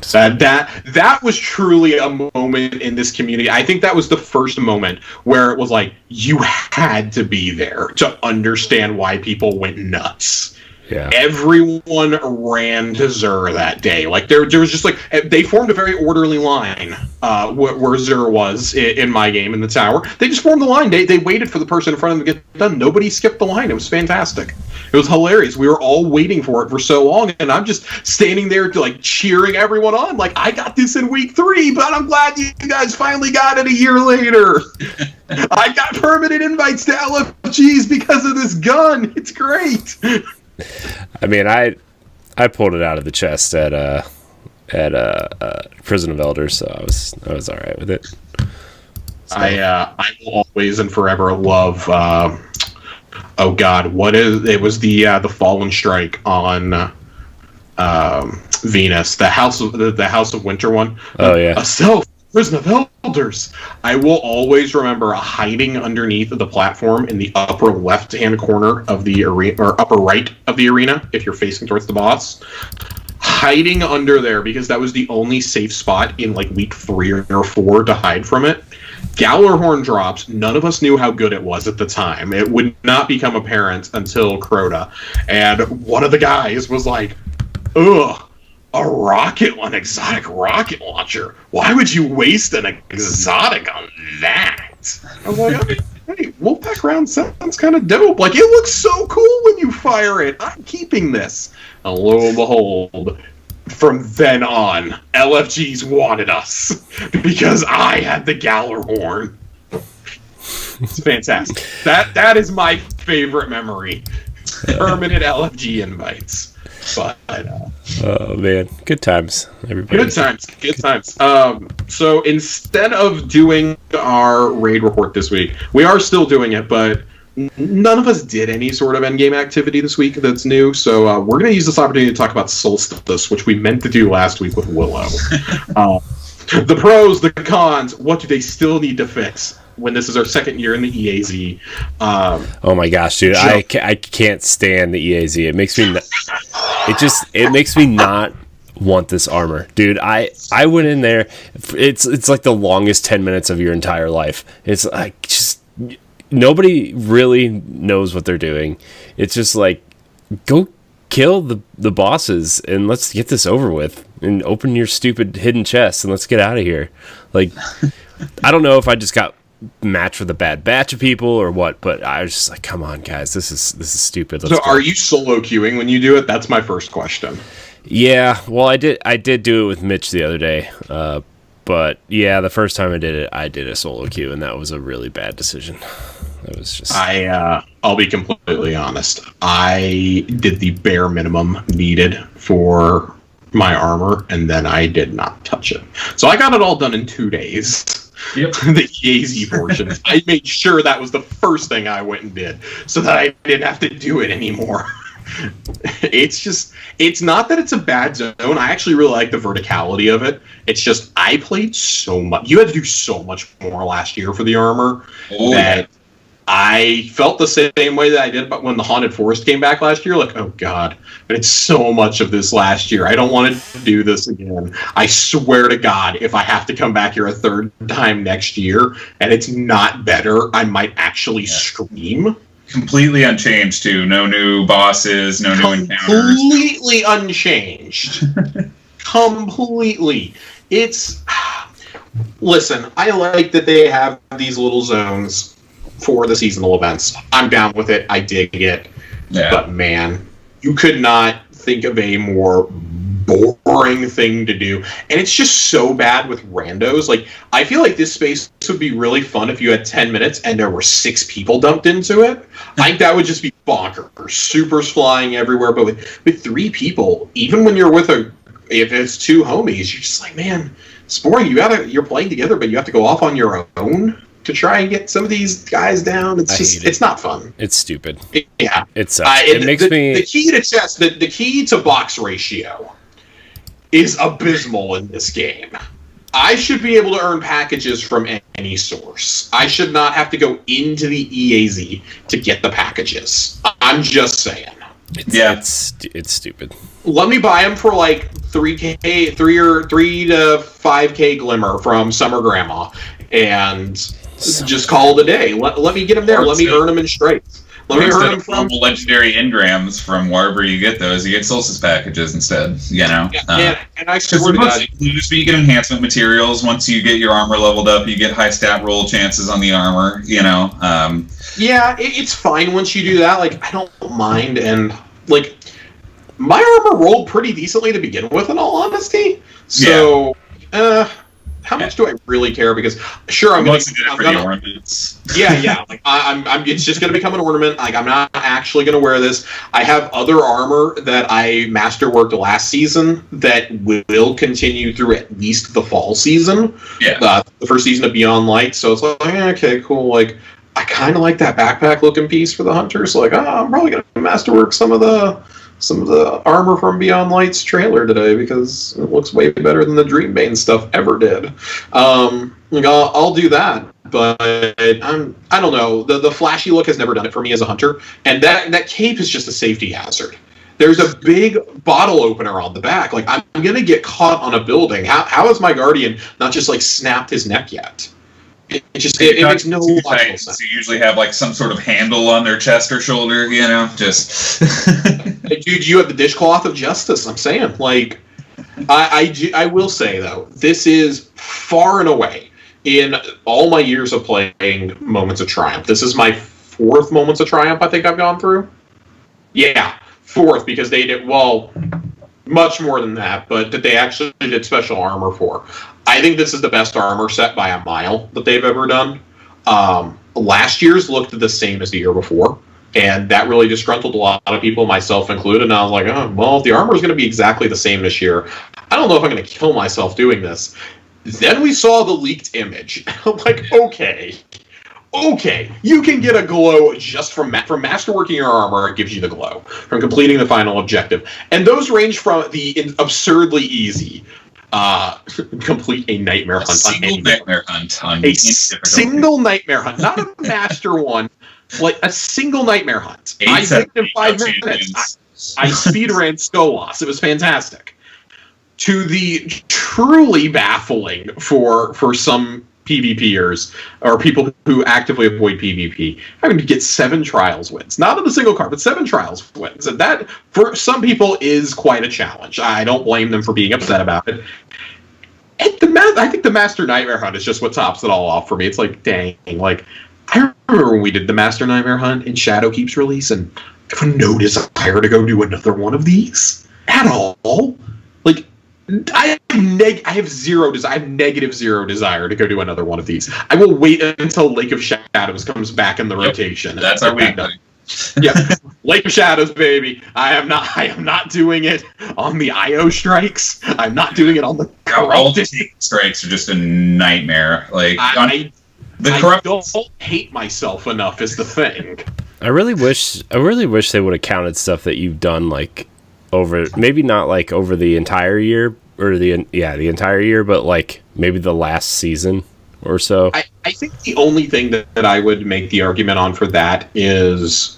That was truly a moment in this community. I think that was the first moment where it was like, you had to be there to understand why people went nuts. Yeah. Everyone ran to Xur that day. There was just they formed a very orderly line where Xur was in my game in the tower. They just formed the line. They waited for the person in front of them to get done. Nobody skipped the line. It was fantastic. It was hilarious. We were all waiting for it for so long, and I'm just standing there cheering everyone on. I got this in week 3, but I'm glad you guys finally got it a year later. I got permanent invites to LFGs because of this gun. It's great. I mean, I pulled it out of the chest at Prison of Elders, so I was all right with it. So. I will always and forever love. Oh God, it was the Fallen Strike on Venus, the House of Winter one. Oh yeah, a self Prison of Elders. I will always remember hiding underneath the platform in the upper left-hand corner of the arena, or upper right of the arena, if you're facing towards the boss. Hiding under there, because that was the only safe spot in week 3 or 4 to hide from it. Galahorn drops. None of us knew how good it was at the time. It would not become apparent until Crota. And one of the guys was like, ugh. An exotic rocket launcher? Why would you waste an exotic on that? I was like, hey, Wolfpack round sounds kind of dope. It looks so cool when you fire it. I'm keeping this. And lo and behold, from then on, LFGs wanted us because I had the Galahorn. It's fantastic. That is my favorite memory. Permanent LFG invites. But oh man, good times, everybody. Good times. So instead of doing our raid report this week, we are still doing it, but none of us did any sort of endgame activity this week that's new. So we're going to use this opportunity to talk about Solstice, which we meant to do last week with Willow. The pros, the cons, what do they still need to fix when this is our second year in the EAZ? Oh my gosh, dude, I can't stand the EAZ. It makes me it makes me not want this armor, dude. I went in there. It's like the longest 10 minutes of your entire life. It's just nobody really knows what they're doing. It's just go kill the bosses and let's get this over with and open your stupid hidden chests and let's get out of here. I don't know if I just got matched with a bad batch of people or what, but I was just come on guys, this is stupid. So are you solo queuing when you do it? That's my first question. Yeah, well I did do it with Mitch the other day, But yeah, the first time I did a solo queue, and that was a really bad decision. It was just... I'll be completely honest. I did the bare minimum needed for my armor, and then I did not touch it. So I got it all done in 2 days. Yep. The easy portion. I made sure that was the first thing I went and did, so that I didn't have to do it anymore. It's not that it's a bad zone. I actually really like the verticality of it. It's just I played so much. You had to do so much more last year for the armor that I felt the same way that I did when the Haunted Forest came back last year. Like, oh god, but it's so much of this last year. I don't want to do this again. I swear to God, if I have to come back here a third time next year and it's not better, I might actually scream. Completely unchanged too. No new bosses, no new encounters. Completely unchanged. Completely. It's... Listen, I like that they have these little zones for the seasonal events. I'm down with it. I dig it. Yeah. But man, you could not think of a more boring thing to do. And it's just so bad with randos. Like, I feel like this space would be really fun if you had 10 minutes and there were 6 people dumped into it. I think that would just be bonkers. Supers flying everywhere. But with 3 people, even when you're with if it's 2 homies, you're just like, man, it's boring. You're playing together, but you have to go off on your own to try and get some of these guys down. It's not fun. It's stupid. Yeah. It sucks. It makes me... The key to chess, the key to box ratio is abysmal in this game. I should be able to earn packages from any source. I should not have to go into the EAZ to get the packages. I'm just saying. It's stupid. Let me buy them for like 3K, 3 to 5K glimmer from Summer Grandma, and just call it a day. Let me get them there. Let me earn them in straights. Let me earn them from legendary engrams from wherever you get those. You get Solstice packages instead. You know. And I swear to God, you get enhancement materials. Once you get your armor leveled up, you get high stat roll chances on the armor. You know. It's fine once you do that. Like, I don't mind, and like my armor rolled pretty decently to begin with, in all honesty. So, how much do I really care? Because sure, I'm going to do it for the ornaments. Yeah. Like I'm. It's just going to become an ornament. Like, I'm not actually going to wear this. I have other armor that I masterworked last season that will continue through at least the fall season. Yeah. The first season of Beyond Light. So it's like, okay, cool. Like, I kind of like that backpack looking piece for the hunters. Like, I'm probably going to masterwork some of the armor from Beyond Light's trailer today because it looks way better than the Dreambane stuff ever did. I'll do that, but I don't know. The flashy look has never done it for me as a hunter, and that cape is just a safety hazard. There's a big bottle opener on the back. Like, I'm going to get caught on a building. How has my Guardian not just like snapped his neck yet? It makes no logical sense. You usually have like some sort of handle on their chest or shoulder, you know, just. Dude, you have the dishcloth of justice. I'm saying, like, I will say though, this is far and away in all my years of playing Moments of Triumph. This is my 4th Moments of Triumph I think I've gone through. Yeah, 4th, because they did much more than that, but that they actually did special armor for. I think this is the best armor set by a mile that they've ever done. Last year's looked the same as the year before, and that really disgruntled a lot of people, myself included. And I was like, oh, well, if the armor is going to be exactly the same this year, I don't know if I'm going to kill myself doing this. Then we saw the leaked image. I'm like, okay, you can get a glow just from masterworking your armor. It gives you the glow from completing the final objective, and those range from the absurdly easy. Complete a nightmare hunt. Single nightmare hunt, not a master one, like a single nightmare hunt. I did it in 5 minutes. I speedran Skolas. It was fantastic. To the truly baffling for some PvPers or people who actively avoid PvP, having to get 7 trials wins, not on the single card, but 7 trials wins, and that for some people is quite a challenge. I don't blame them for being upset about it. And I think the Master Nightmare Hunt is just what tops it all off for me. It's like, dang, like I remember when we did the Master Nightmare Hunt and Shadow keeps releasing. I have no desire to go do another one of these at all. Like, I have zero desire. I have negative zero desire to go do another one of these. I will wait until Lake of Shadows comes back in the rotation. That's our weekly. Yep, Lake of Shadows, baby. I am not doing it on the IO strikes. I'm not doing it on the all the strikes are just a nightmare. Like I don't hate myself enough is the thing. I really wish they would have counted stuff that you've done like over, maybe not like over the entire year or the entire year, but like maybe the last season or so. I think the only thing that I would make the argument on for that is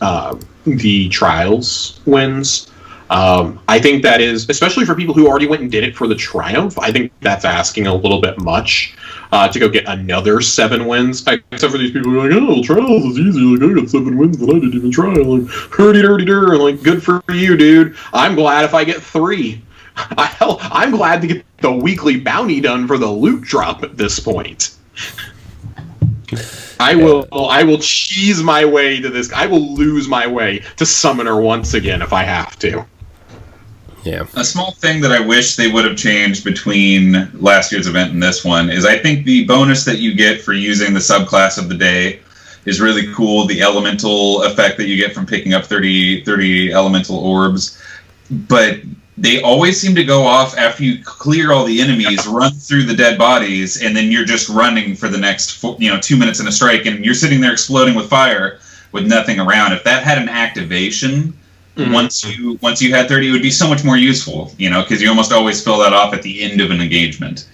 the trials wins. I think that is, especially for people who already went and did it for the triumph, I think that's asking a little bit much to go get another 7 wins. Except for these people who are like, oh, trials is easy. Like, I got 7 wins and I didn't even try. Like, hurdy-durdy-dur. And like, good for you, dude. I'm glad if I get 3. Hell, I'm glad to get the weekly bounty done for the loot drop at this point. I will cheese my way to this. I will lose my way to Summoner once again if I have to. Yeah. A small thing that I wish they would have changed between last year's event and this one is I think the bonus that you get for using the subclass of the day is really cool. The elemental effect that you get from picking up 30 elemental orbs. But they always seem to go off after you clear all the enemies, run through the dead bodies, and then you're just running for the next 2 minutes in a strike, and you're sitting there exploding with fire with nothing around. If that had an activation, once you had 30, it would be so much more useful, because you almost always fill that off at the end of an engagement,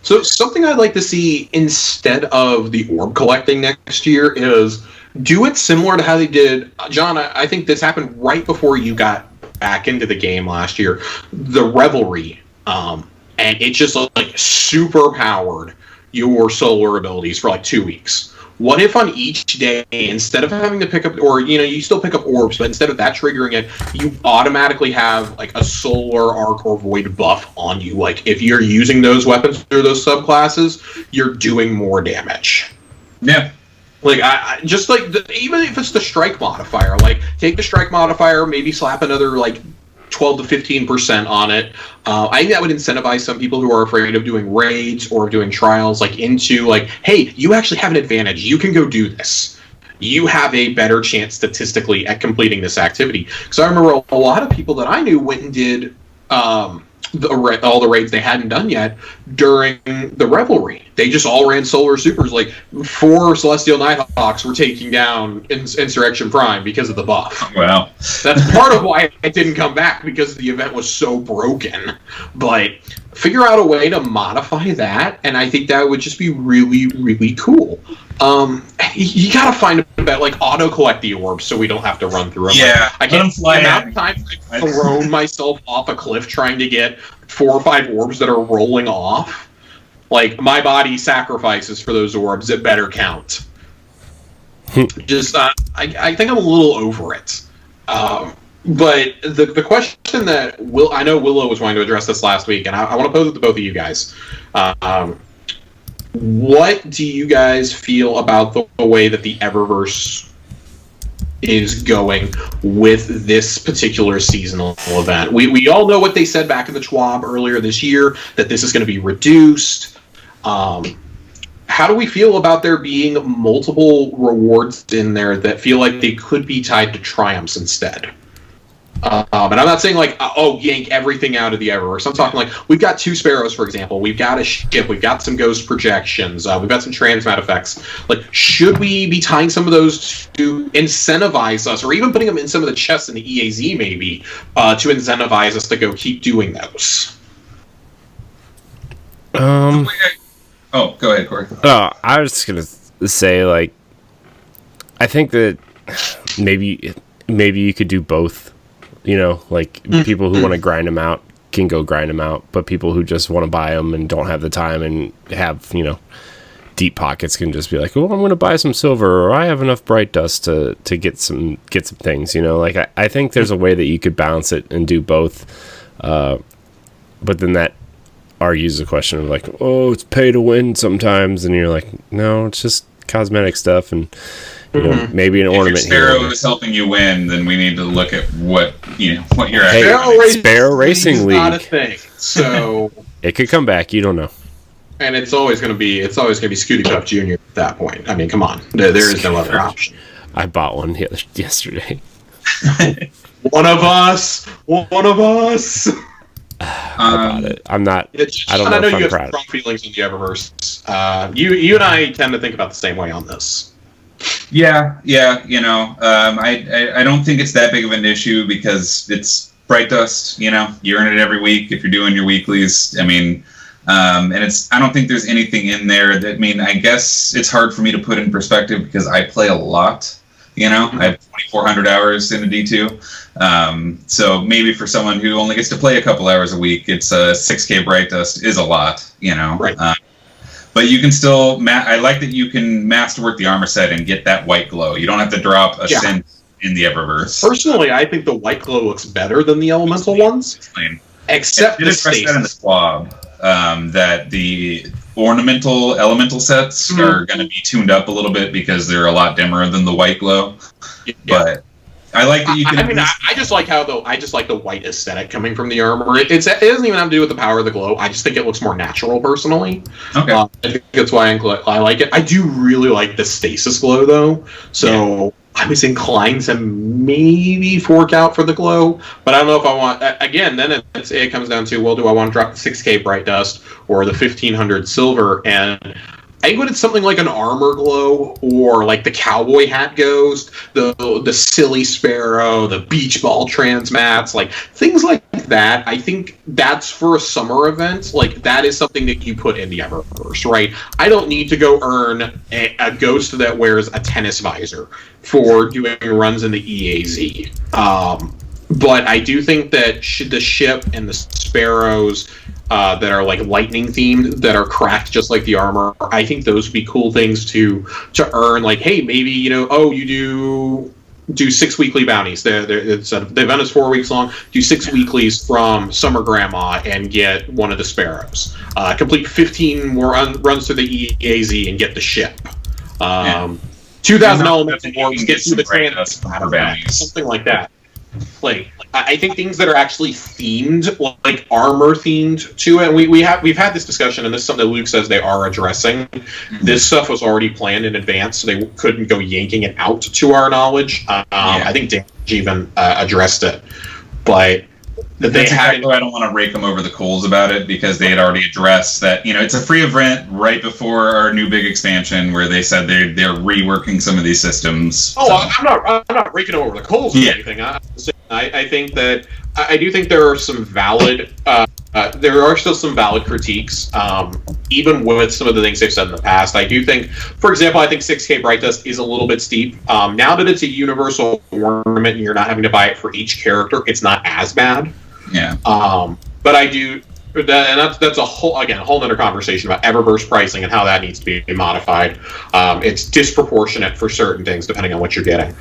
So something I'd like to see instead of the orb collecting next year is do it similar to how they did. John, I think this happened right before you got back into the game last year, the Revelry, and it just like super powered your solar abilities for like 2 weeks. What if on each day, instead of having to pick up, or you still pick up orbs, but instead of that triggering it, you automatically have like a solar arc or void buff on you. Like if you're using those weapons through those subclasses, you're doing more damage. Yeah. Like I just like even if it's the strike modifier, like take the strike modifier, maybe slap another like 12 to 15% on it. I think that would incentivize some people who are afraid of doing raids or doing trials, like into like, hey, you actually have an advantage. You can go do this. You have a better chance statistically at completing this activity. Because I remember a lot of people that I knew went and did all the raids they hadn't done yet during the Revelry. They just all ran Solar Supers. Like 4 Celestial Nighthawks were taking down Insurrection Prime because of the buff. Wow. That's part of why it didn't come back, because the event was so broken. But figure out a way to modify that, and I think that would just be really, really cool. You gotta find a bet, like auto collect the orbs so we don't have to run through them. Yeah, I can't. The amount of times I've thrown myself off a cliff trying to get 4 or 5 orbs that are rolling off. Like my body sacrifices for those orbs. It better count. Just, I think I'm a little over it. But the question that I know Willow was wanting to address this last week, and I want to pose it to both of you guys. What do you guys feel about the way that the Eververse is going with this particular seasonal event? We all know what they said back in the TWAB earlier this year, that this is going to be reduced. How do we feel about there being multiple rewards in there that feel like they could be tied to triumphs instead? And I'm not saying like, yank everything out of the Eververse. I'm talking like, we've got 2 Sparrows, for example. We've got a ship. We've got some ghost projections. We've got some transmat effects. Like, should we be tying some of those to incentivize us, or even putting them in some of the chests in the EAZ maybe, to incentivize us to go keep doing those? Go ahead, Corey. I was just gonna say, like, I think that maybe you could do both. Like people who want to grind them out can go grind them out, but people who just want to buy them and don't have the time and have deep pockets can just be like, oh, I'm going to buy some silver, or I have enough bright dust to get some things. Like I think there's a way that you could balance it and do both, but then that argues the question of like, oh, it's pay to win sometimes, and you're like, no, it's just cosmetic stuff, and You know, maybe an If your ornament Sparrow here. is helping you win, then we need to look at what you're Hey, actually. Sparrow Racing is not a League. thing. So, It could come back. You don't know. and it's always going to be Scooty Puff Jr. at that point. I mean, come on, there is no other option. I bought one yesterday. One of us. I bought it. I'm not. I don't know I know if I'm you have proud. strong feelings on the Eververse. You and I tend to think about the same way on this. Yeah. I don't think it's that big of an issue because it's Bright Dust. You earn it every week if you're doing your weeklies. I mean, and I don't think there's anything in there that, I guess it's hard for me to put in perspective because I play a lot. I have 2,400 hours in a D2. So maybe for someone who only gets to play a couple hours a week, it's a 6K Bright Dust is a lot, Right. But you can still, I like that you can masterwork the armor set and get that white glow. You don't have to drop a cent in the Eververse. Personally, I think the white glow looks better than the elemental ones. Explain. Except Did the address that in the stasis. squab, that the ornamental elemental sets are going to be tuned up a little bit because they're a lot dimmer than the white glow. Yeah. But I like that you can. I just like the white aesthetic coming from the armor. It doesn't even have to do with the power of the glow. I just think it looks more natural, personally. Okay. I think that's why I like it. I do really like the stasis glow, though. So I was inclined to maybe fork out for the glow, but I don't know if I want. Again, then it comes down to, well, do I want to drop the 6K Bright Dust or the 1,500 silver? And I think when it's something like an armor glow or like the cowboy hat ghost, the silly sparrow, the beach ball transmats, like things like that, I think that's for a summer event. Like that is something that you put in the Eververse, right? I don't need to go earn a ghost that wears a tennis visor for doing runs in the EAZ. But I do think that the ship and the sparrows that are like lightning themed, that are cracked just like the armor, I think those would be cool things to earn. Like, hey, maybe you do 6 weekly bounties. The event is 4 weeks long. Do 6 weeklies from Summer Grandma and get one of the sparrows. Complete 15 more runs to the EAZ and get the ship. 2,000 elements more, get through the trans, something like that. Like, I think things that are actually themed, like armor themed to it. And we've had this discussion, and this is something that Luke says they are addressing. This stuff was already planned in advance, so they couldn't go yanking it out, to our knowledge. I think Dan even addressed it, but That's exactly why I don't want to rake them over the coals about it, because they had already addressed that. It's a free event right before our new big expansion where they said they're reworking some of these systems. Oh, so. I'm not raking them over the coals or anything. I think that I do think there are some valid. There are still some valid critiques, even with some of the things they've said in the past. I do think, for example, I think 6K Bright Dust is a little bit steep. Now that it's a universal ornament and you're not having to buy it for each character, it's not as bad. Yeah. But I do, and that's a whole other conversation about Eververse pricing and how that needs to be modified. It's disproportionate for certain things depending on what you're getting.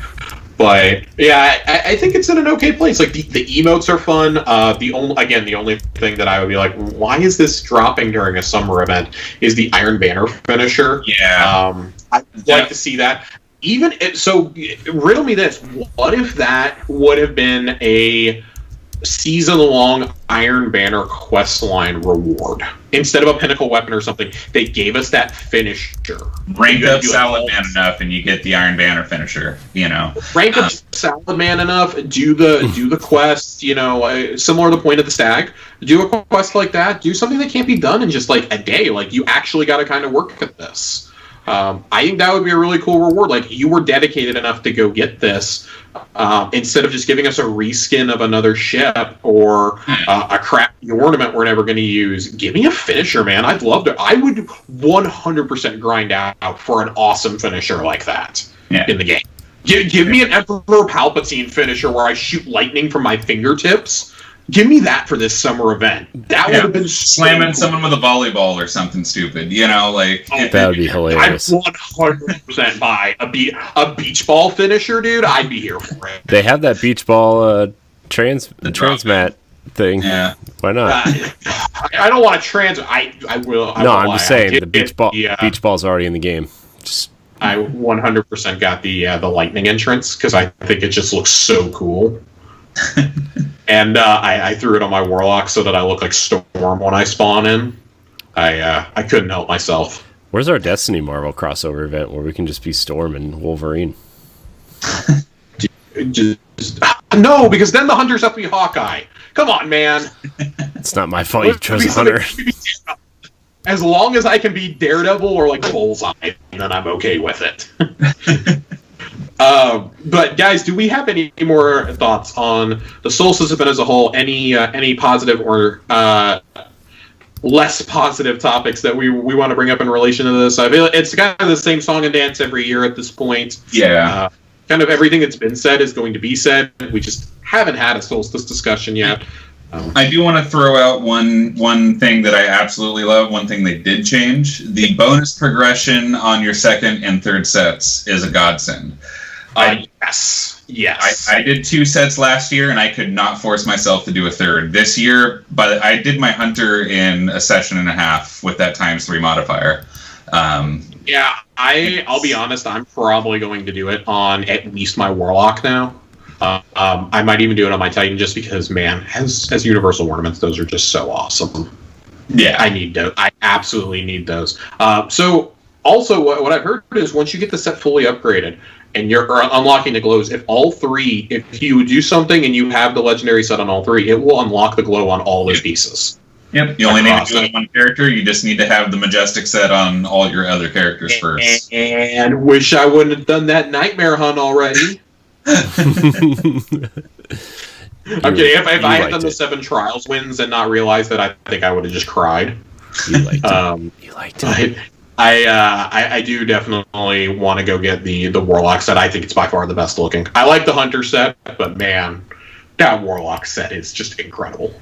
But yeah, I think it's in an okay place. Like the emotes are fun. The only thing that I would be like, why is this dropping during a summer event? Is the Iron Banner finisher? Yeah. I'd like to see that. So riddle me this: what if that would have been a season-long Iron Banner questline reward instead of a pinnacle weapon or something? They gave us that finisher. Rank up Salad Man enough, and you get the Iron Banner finisher. Rank up Salad Man enough. Do the quest. Similar to Point of the Stag. Do a quest like that. Do something that can't be done in just like a day. Like you actually got to kind of work at this. I think that would be a really cool reward. Like you were dedicated enough to go get this, instead of just giving us a reskin of another ship or a crappy ornament we're never going to use. Give me a finisher, man. I'd love to. I would 100% grind out for an awesome finisher like that in the game. Give me an Emperor Palpatine finisher where I shoot lightning from my fingertips. Give me that for this summer event. That would have been slamming someone with a volleyball or something stupid. That would be hilarious. I'd 100% buy a beach ball finisher, dude. I'd be here for it. They have that beach ball transmat thing. Yeah. Why not? I don't want to I will. I'm just saying the beach ball's already in the game. Just I 100% got the lightning entrance because I think it just looks so cool. And I threw it on my warlock so that I look like Storm when I spawn in. I couldn't help myself. Where's our Destiny Marvel crossover event where we can just be Storm and Wolverine? No, because then the hunters have to be Hawkeye. Come on, man. It's not my fault you chose a hunter. As long as I can be Daredevil or like Bullseye, then I'm okay with it. But guys, do we have any more thoughts on the Solstice event as a whole? Any positive or less positive topics that we want to bring up in relation to this? I feel it's kind of the same song and dance every year at this point. Yeah. Kind of everything that's been said is going to be said. We just haven't had a Solstice discussion yet. I do want to throw out one thing that I absolutely love, one thing they did change. The bonus progression on your second and third sets is a godsend. Yes. I did 2 sets last year, and I could not force myself to do a third. This year, but I did my hunter in a session and a half with that ×3 modifier. Yeah, I'll be honest, I'm probably going to do it on at least my Warlock now. I might even do it on my Titan just because, man, as Universal Ornaments, those are just so awesome. Yeah. I need those. I absolutely need those. So, also, what I've heard is once you get the set fully upgraded, and you're unlocking the glows, if you do something and you have the legendary set on all 3, it will unlock the glow on all those pieces. Yep. You only need to do it on one character. You just need to have the Majestic set on all your other characters first. And wish I wouldn't have done that Nightmare Hunt already. I'm kidding. If I had done the 7 trials wins and not realized that, I think I would have just cried. You liked it. You liked it. I do definitely want to go get the Warlock set. I think it's by far the best looking. I like the Hunter set, but man, that Warlock set is just incredible.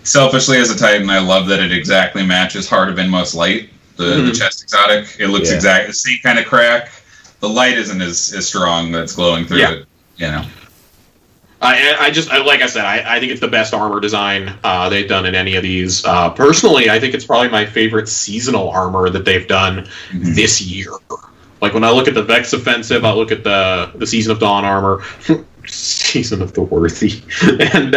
Selfishly, as a Titan, I love that it exactly matches Heart of Inmost Light, the chest exotic. It looks exactly the same kind of crack. The light isn't as strong that's glowing through it, you know. I like I said, I think it's the best armor design they've done in any of these. Personally, I think it's probably my favorite seasonal armor that they've done this year. Like when I look at the Vex Offensive, I look at the Season of Dawn armor, Season of the Worthy, and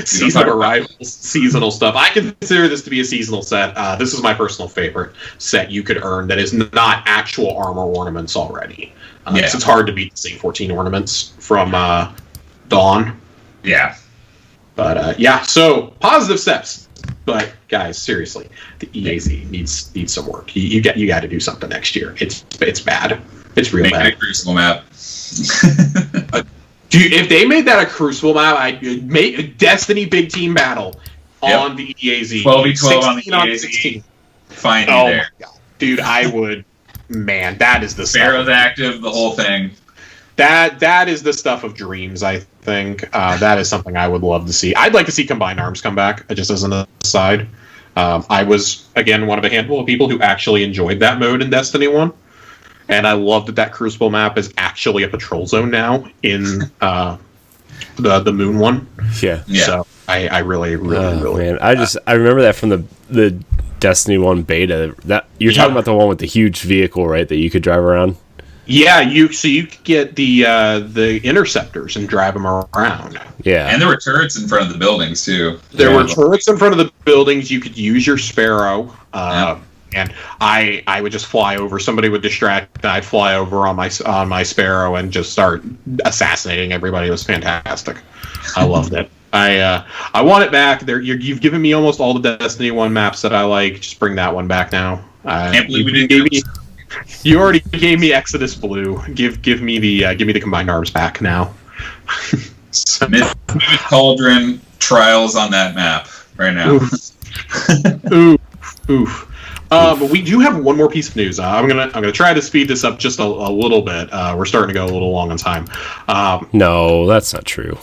Season of Arrivals seasonal stuff. I consider this to be a seasonal set. This is my personal favorite set you could earn that is not actual armor ornaments already. So it's hard to beat the same 14 ornaments from Dawn. Yeah. But so positive steps. But guys, seriously, the EAZ needs some work. You got to do something next year. It's bad. It's real bad. Make it a Crucible map. If they made that a Crucible map, I'd make a Destiny big team battle on the EAZ. 12v12 on the EAZ. Find you there. My God. Dude, I would. Man, that is the Pharaoh's active, the whole thing. That is the stuff of dreams, I think. That is something I would love to see. I'd like to see Combined Arms come back, just as an aside. I was, again, one of a handful of people who actually enjoyed that mode in Destiny 1. And I love that Crucible map is actually a patrol zone now in the Moon one. Yeah. So I really man. I remember that from the Destiny 1 beta. That you're talking about the one with the huge vehicle, right, that you could drive around? Yeah, you could get the interceptors and drive them around. Yeah, and there were turrets in front of the buildings too. There were turrets in front of the buildings. You could use your Sparrow, and I would just fly over. Somebody would distract. I'd fly over on my Sparrow and just start assassinating everybody. It was fantastic. I loved it. I want it back. You've given me almost all the Destiny 1 maps that I like. Just bring that one back now. Can't believe we didn't. You already gave me Exodus Blue. Give me the Combined Arms back now. Myth Cauldron Trials on that map right now. Oof. But we do have one more piece of news. I'm gonna try to speed this up just a little bit. We're starting to go a little long on time. No, that's not true.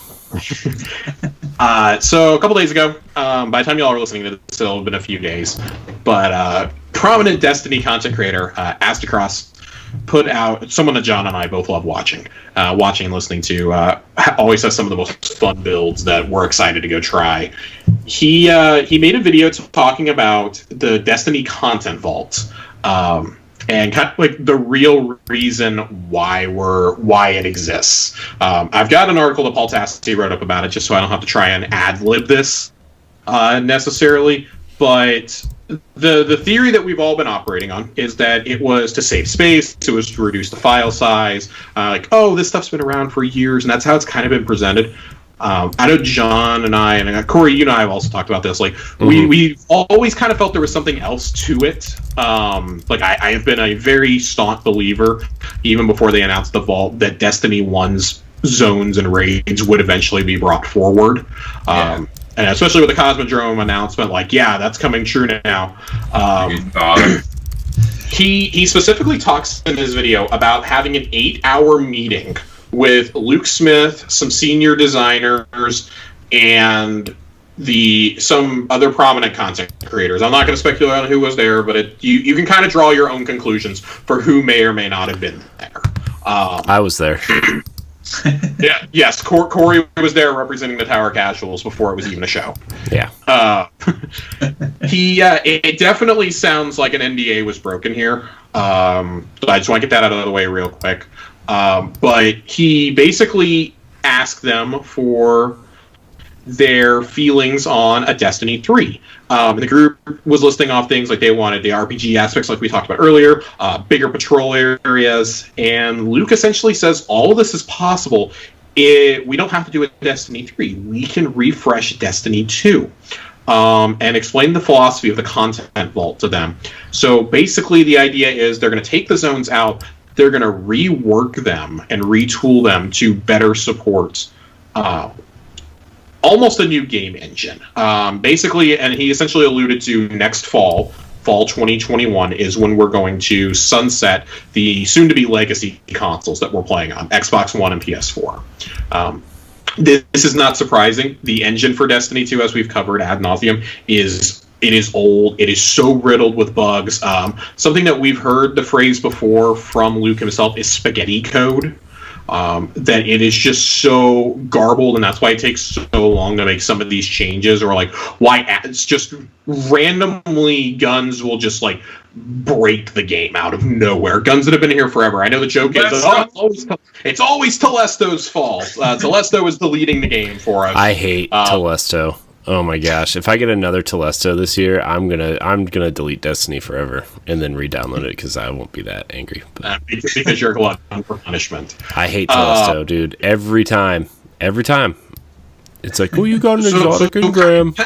So a couple days ago, by the time y'all are listening to this, it'll have been a few days. But prominent Destiny content creator Astacross put out someone that John and I both love watching and listening to. Always has some of the most fun builds that we're excited to go try. He made a video talking about the Destiny content vault. And and kind of like the real reason why it exists. I've got an article that Paul Tassi wrote up about it, just so I don't have to try and ad-lib this necessarily. But the theory that we've all been operating on is that it was to save space, it was to reduce the file size, this stuff's been around for years, and that's how it's kind of been presented. I know John and I, and Corey, you and I have also talked about this. We've always kind of felt there was something else to it. I have been a very staunch believer, even before they announced the Vault, that Destiny 1's zones and raids would eventually be brought forward. And especially with the Cosmodrome announcement, that's coming true now. He specifically talks in his video about having an 8-hour meeting with Luke Smith, some senior designers, and some other prominent content creators. I'm not going to speculate on who was there, but you can kind of draw your own conclusions for who may or may not have been there. I was there. Yes, Corey was there representing the Tower Casuals before it was even a show. Yeah. It definitely sounds like an NDA was broken here. So I just want to get that out of the way real quick. But he basically asked them for their feelings on a Destiny 3. The group was listing off things like they wanted the RPG aspects like we talked about earlier, bigger patrol areas, and Luke essentially says all of this is possible. We don't have to do a Destiny 3. We can refresh Destiny 2. And explain the philosophy of the content vault to them. So basically the idea is they're going to take the zones out, they're going to rework them and retool them to better support almost a new game engine. Basically, and he essentially alluded to next fall 2021 is when we're going to sunset the soon-to-be legacy consoles that we're playing on, Xbox One and PS4. This is not surprising. The engine for Destiny 2, as we've covered ad nauseum, is old. It is so riddled with bugs. Something that we've heard the phrase before from Luke himself is spaghetti code. That it is just so garbled, and that's why it takes so long to make some of these changes, or why it's just randomly guns will just break the game out of nowhere. Guns that have been here forever. I know the joke is it's always Telesto's fault. Telesto is deleting the game for us. I hate Telesto. Oh my gosh! If I get another Telesto this year, I'm gonna delete Destiny forever and then re-download it because I won't be that angry. Because you're a glutton for punishment. I hate Telesto, dude. Every time, it's like, oh, you got an exotic engram.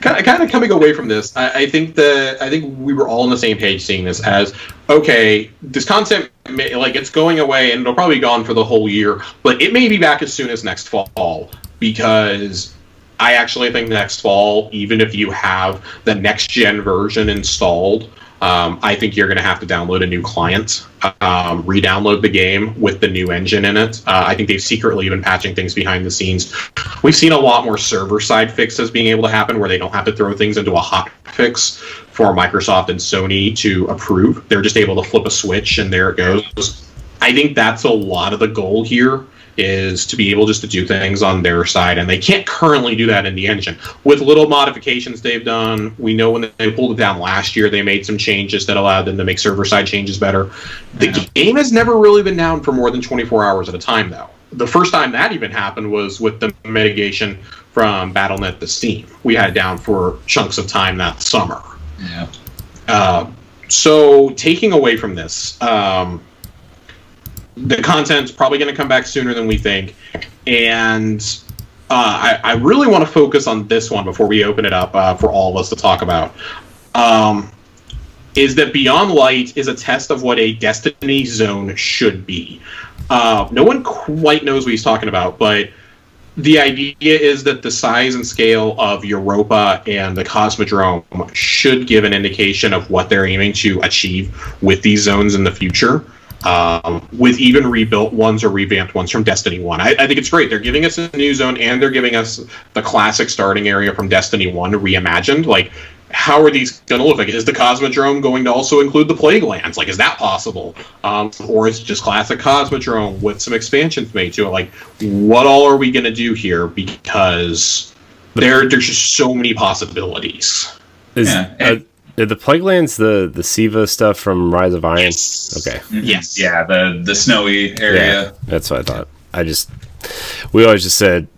Kind of coming away from this, I think we were all on the same page seeing this as, okay, this content it's going away and it'll probably be gone for the whole year, but it may be back as soon as next fall. Because I actually think next fall, even if you have the next-gen version installed, I think you're going to have to download a new client, re-download the game with the new engine in it. I think they've secretly been patching things behind the scenes. We've seen a lot more server-side fixes being able to happen where they don't have to throw things into a hot fix for Microsoft and Sony to approve. They're just able to flip a switch, and there it goes. I think that's a lot of the goal here, is to be able just to do things on their side, and they can't currently do that in the engine. With little modifications they've done, we know when they pulled it down last year, they made some changes that allowed them to make server-side changes better. The game has never really been down for more than 24 hours at a time, though. The first time that even happened was with the mitigation from Battle.net to Steam. We had it down for chunks of time that summer. Yeah. So, taking away from this, the content's probably going to come back sooner than we think, and I really want to focus on this one before we open it up for all of us to talk about. Is that Beyond Light is a test of what a Destiny zone should be. No one quite knows what he's talking about, but the idea is that the size and scale of Europa and the Cosmodrome should give an indication of what they're aiming to achieve with these zones in the future. With even rebuilt ones or revamped ones from Destiny 1. I think it's great. They're giving us a new zone, and they're giving us the classic starting area from Destiny 1 reimagined. How are these going to look? Is the Cosmodrome going to also include the Plague Lands? Is that possible? Or is it just classic Cosmodrome with some expansions made to it? What all are we going to do here? Because there's just so many possibilities. Are the Plaguelands the Siva stuff from Rise of Iron? Yes. Okay. Yes. Yeah, the snowy area. Yeah, that's what I thought. We always just said,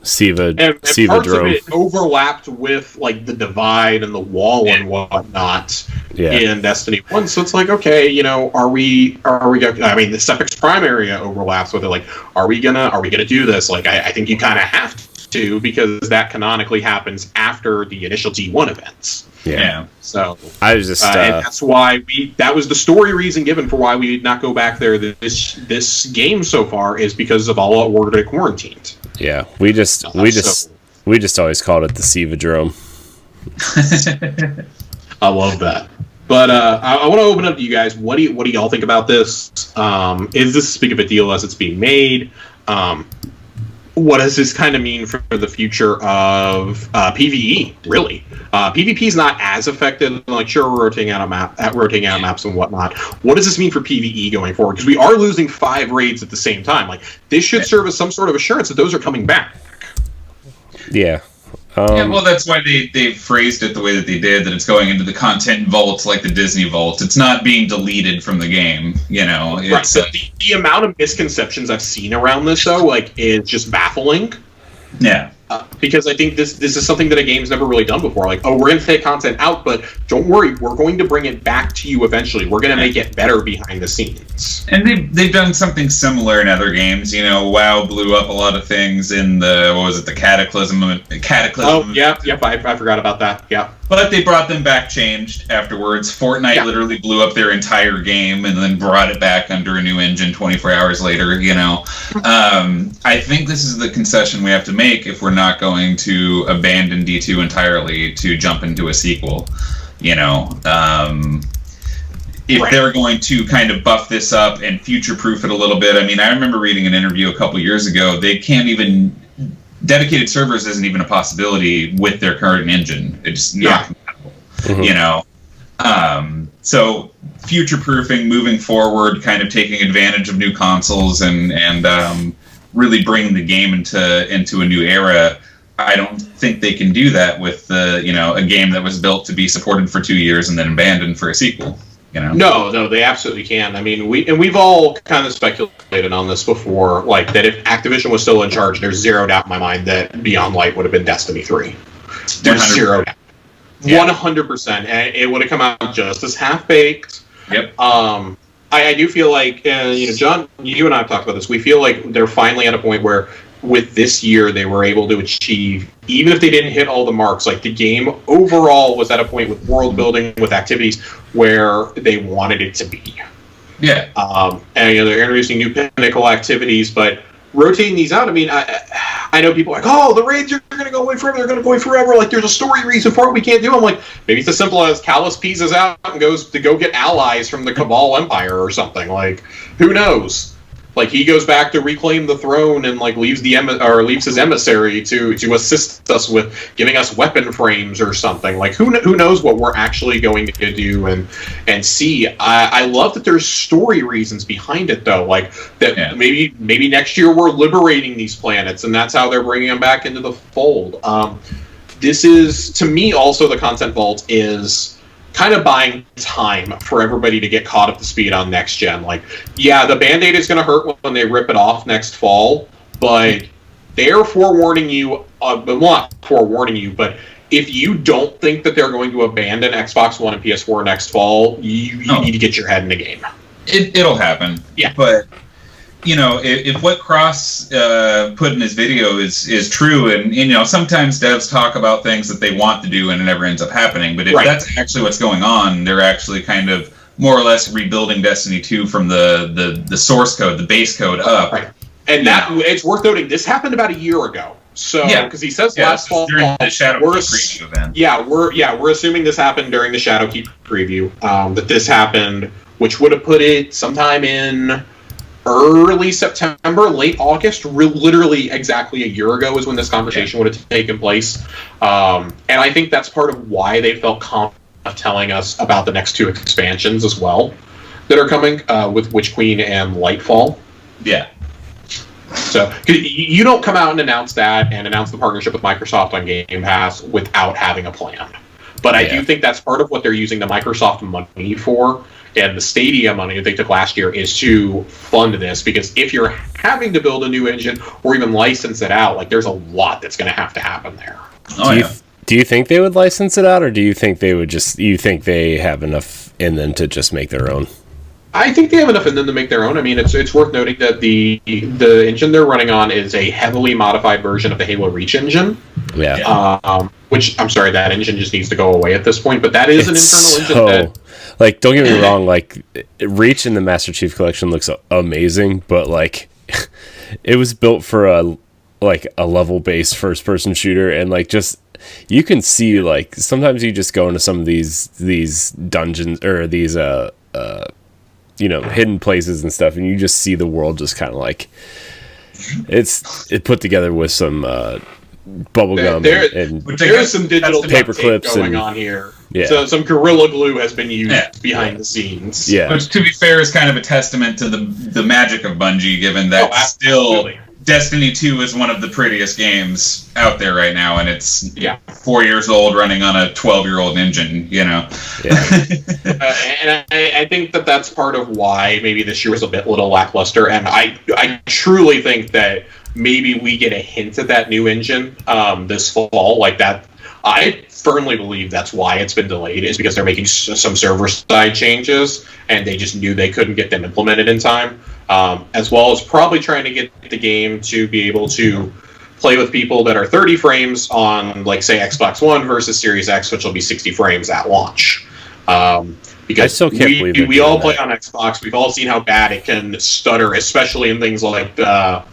Siva, And Siva parts of Drome. it overlapped with like the divide and the wall and whatnot in Destiny 1. So it's like, okay, are we I mean, the Sepix Prime area overlaps with it. Like, are we gonna do this? Like, I think you kind of have to, because that canonically happens after the initial D1 events. Yeah. So I was just and that's why that was the story reason given for why we did not go back there this game so far, is because of All Out War quarantined. yeah, we just always called it the Siva Drome. I love that. But I want to open up to you guys. What do y'all think about this? Is this as big of a deal as it's being made? What does this kind of mean for the future of PvE? Really, PvP is not as affected. Like, sure, we're rotating out maps and whatnot. What does this mean for PvE going forward? Because we are losing 5 raids at the same time. Like, this should serve as some sort of assurance that those are coming back. Yeah. Yeah, well, that's why they phrased it the way that they did, that it's going into the content vault like the Disney vault. It's not being deleted from the game, It's, right. The amount of misconceptions I've seen around this, though, is just baffling. Yeah. Because I think this is something that a game's never really done before. Like, oh, we're going to take content out, but don't worry, we're going to bring it back to you eventually. We're going to make it better behind the scenes. And they've done something similar in other games. WoW blew up a lot of things in the Cataclysm. Oh, yeah, I forgot about that. Yeah. But they brought them back changed afterwards. Fortnite literally blew up their entire game and then brought it back under a new engine 24 hours later, I think this is the concession we have to make if we're not going to abandon D2 entirely to jump into a sequel. If they're going to kind of buff this up and future-proof it a little bit. I mean, I remember reading an interview a couple years ago. They can't even... Dedicated servers isn't even a possibility with their current engine. It's not compatible, So future-proofing, moving forward, kind of taking advantage of new consoles and really bringing the game into a new era. I don't think they can do that with a game that was built to be supported for 2 years and then abandoned for a sequel. No, they absolutely can. I mean, we've all kind of speculated on this before, like that if Activision was still in charge, there's zero doubt in my mind that Beyond Light would have been Destiny 3. There's 100%. zero doubt. 100%. And it would have come out just as half-baked. Yep. I do feel like, John, you and I have talked about this, we feel like they're finally at a point where with this year they were able to achieve, even if they didn't hit all the marks, like the game overall was at a point with world building, with activities where they wanted it to be. Yeah. And they're introducing new pinnacle activities, but rotating these out, I mean, I know people are like, oh, the raids are going to go away forever, they're going to go away forever, like there's a story reason for it we can't do. I'm like, maybe it's as simple as Callus pieces out and goes to go get allies from the Cabal Empire or something. Like, who knows? Like, he goes back to reclaim the throne and like leaves his emissary to assist us with giving us weapon frames or something. Like, who knows what we're actually going to do and see. I love that there's story reasons behind it, though. Like that maybe next year we're liberating these planets and that's how they're bringing them back into the fold. This is, to me, also the content vault is kind of buying time for everybody to get caught up to speed on next gen. Like, yeah, the Band-Aid is going to hurt when they rip it off next fall, but they're forewarning you, not forewarning you, but if you don't think that they're going to abandon Xbox One and PS4 next fall, you need to get your head in the game. It'll happen. Yeah. But, if what Cross put in his video is true, and sometimes devs talk about things that they want to do and it never ends up happening, but if that's actually what's going on, they're actually kind of more or less rebuilding Destiny 2 from the source code, the base code up. Right. And it's worth noting, this happened about a year ago. So, because he says last fall, during the Shadowkeep preview event. We're assuming this happened during the Shadowkeep preview. That this happened, which would have put it sometime in early September, late August, literally exactly a year ago is when this conversation would have taken place. And I think that's part of why they felt confident telling us about the next 2 expansions as well that are coming with Witch Queen and Lightfall. Yeah. So you don't come out and announce that and announce the partnership with Microsoft on Game Pass without having a plan. But I do think that's part of what they're using the Microsoft money for, and the Stadia money that they took last year is to fund this, because if you're having to build a new engine or even license it out, like there's a lot that's going to happen there. Do you think they would license it out, or do you think they would you think they have enough in them to just make their own? I think they have enough in them to make their own. I mean, it's worth noting that the engine they're running on is a heavily modified version of the Halo Reach engine. Yeah. Which, I'm sorry, that engine just needs to go away at this point, but that is an internal engine. Like, don't get me wrong, like, Reach in the Master Chief Collection looks amazing, but, like, it was built for a level-based first-person shooter, and, like, just, you can see, like, sometimes you just go into some of these dungeons, or these, hidden places and stuff, and you just see the world just kind of, like, it's put together with some, bubblegum and there's some digital paper clips going on here. Yeah. So some Gorilla Glue has been used behind the scenes. Yeah. Which, to be fair, is kind of a testament to the magic of Bungie, given that still Destiny 2 is one of the prettiest games out there right now, and it's 4 years old running on a 12-year-old engine, Yeah. And I think that's part of why maybe this year was a little lackluster, and I truly think that maybe we get a hint at that new engine this fall, like that. I firmly believe that's why it's been delayed, is because they're making some server-side changes, and they just knew they couldn't get them implemented in time, as well as probably trying to get the game to be able to play with people that are 30 frames on, like, say, Xbox One versus Series X, which will be 60 frames at launch. Because I still can't believe we all play on Xbox. We've all seen how bad it can stutter, especially in things like the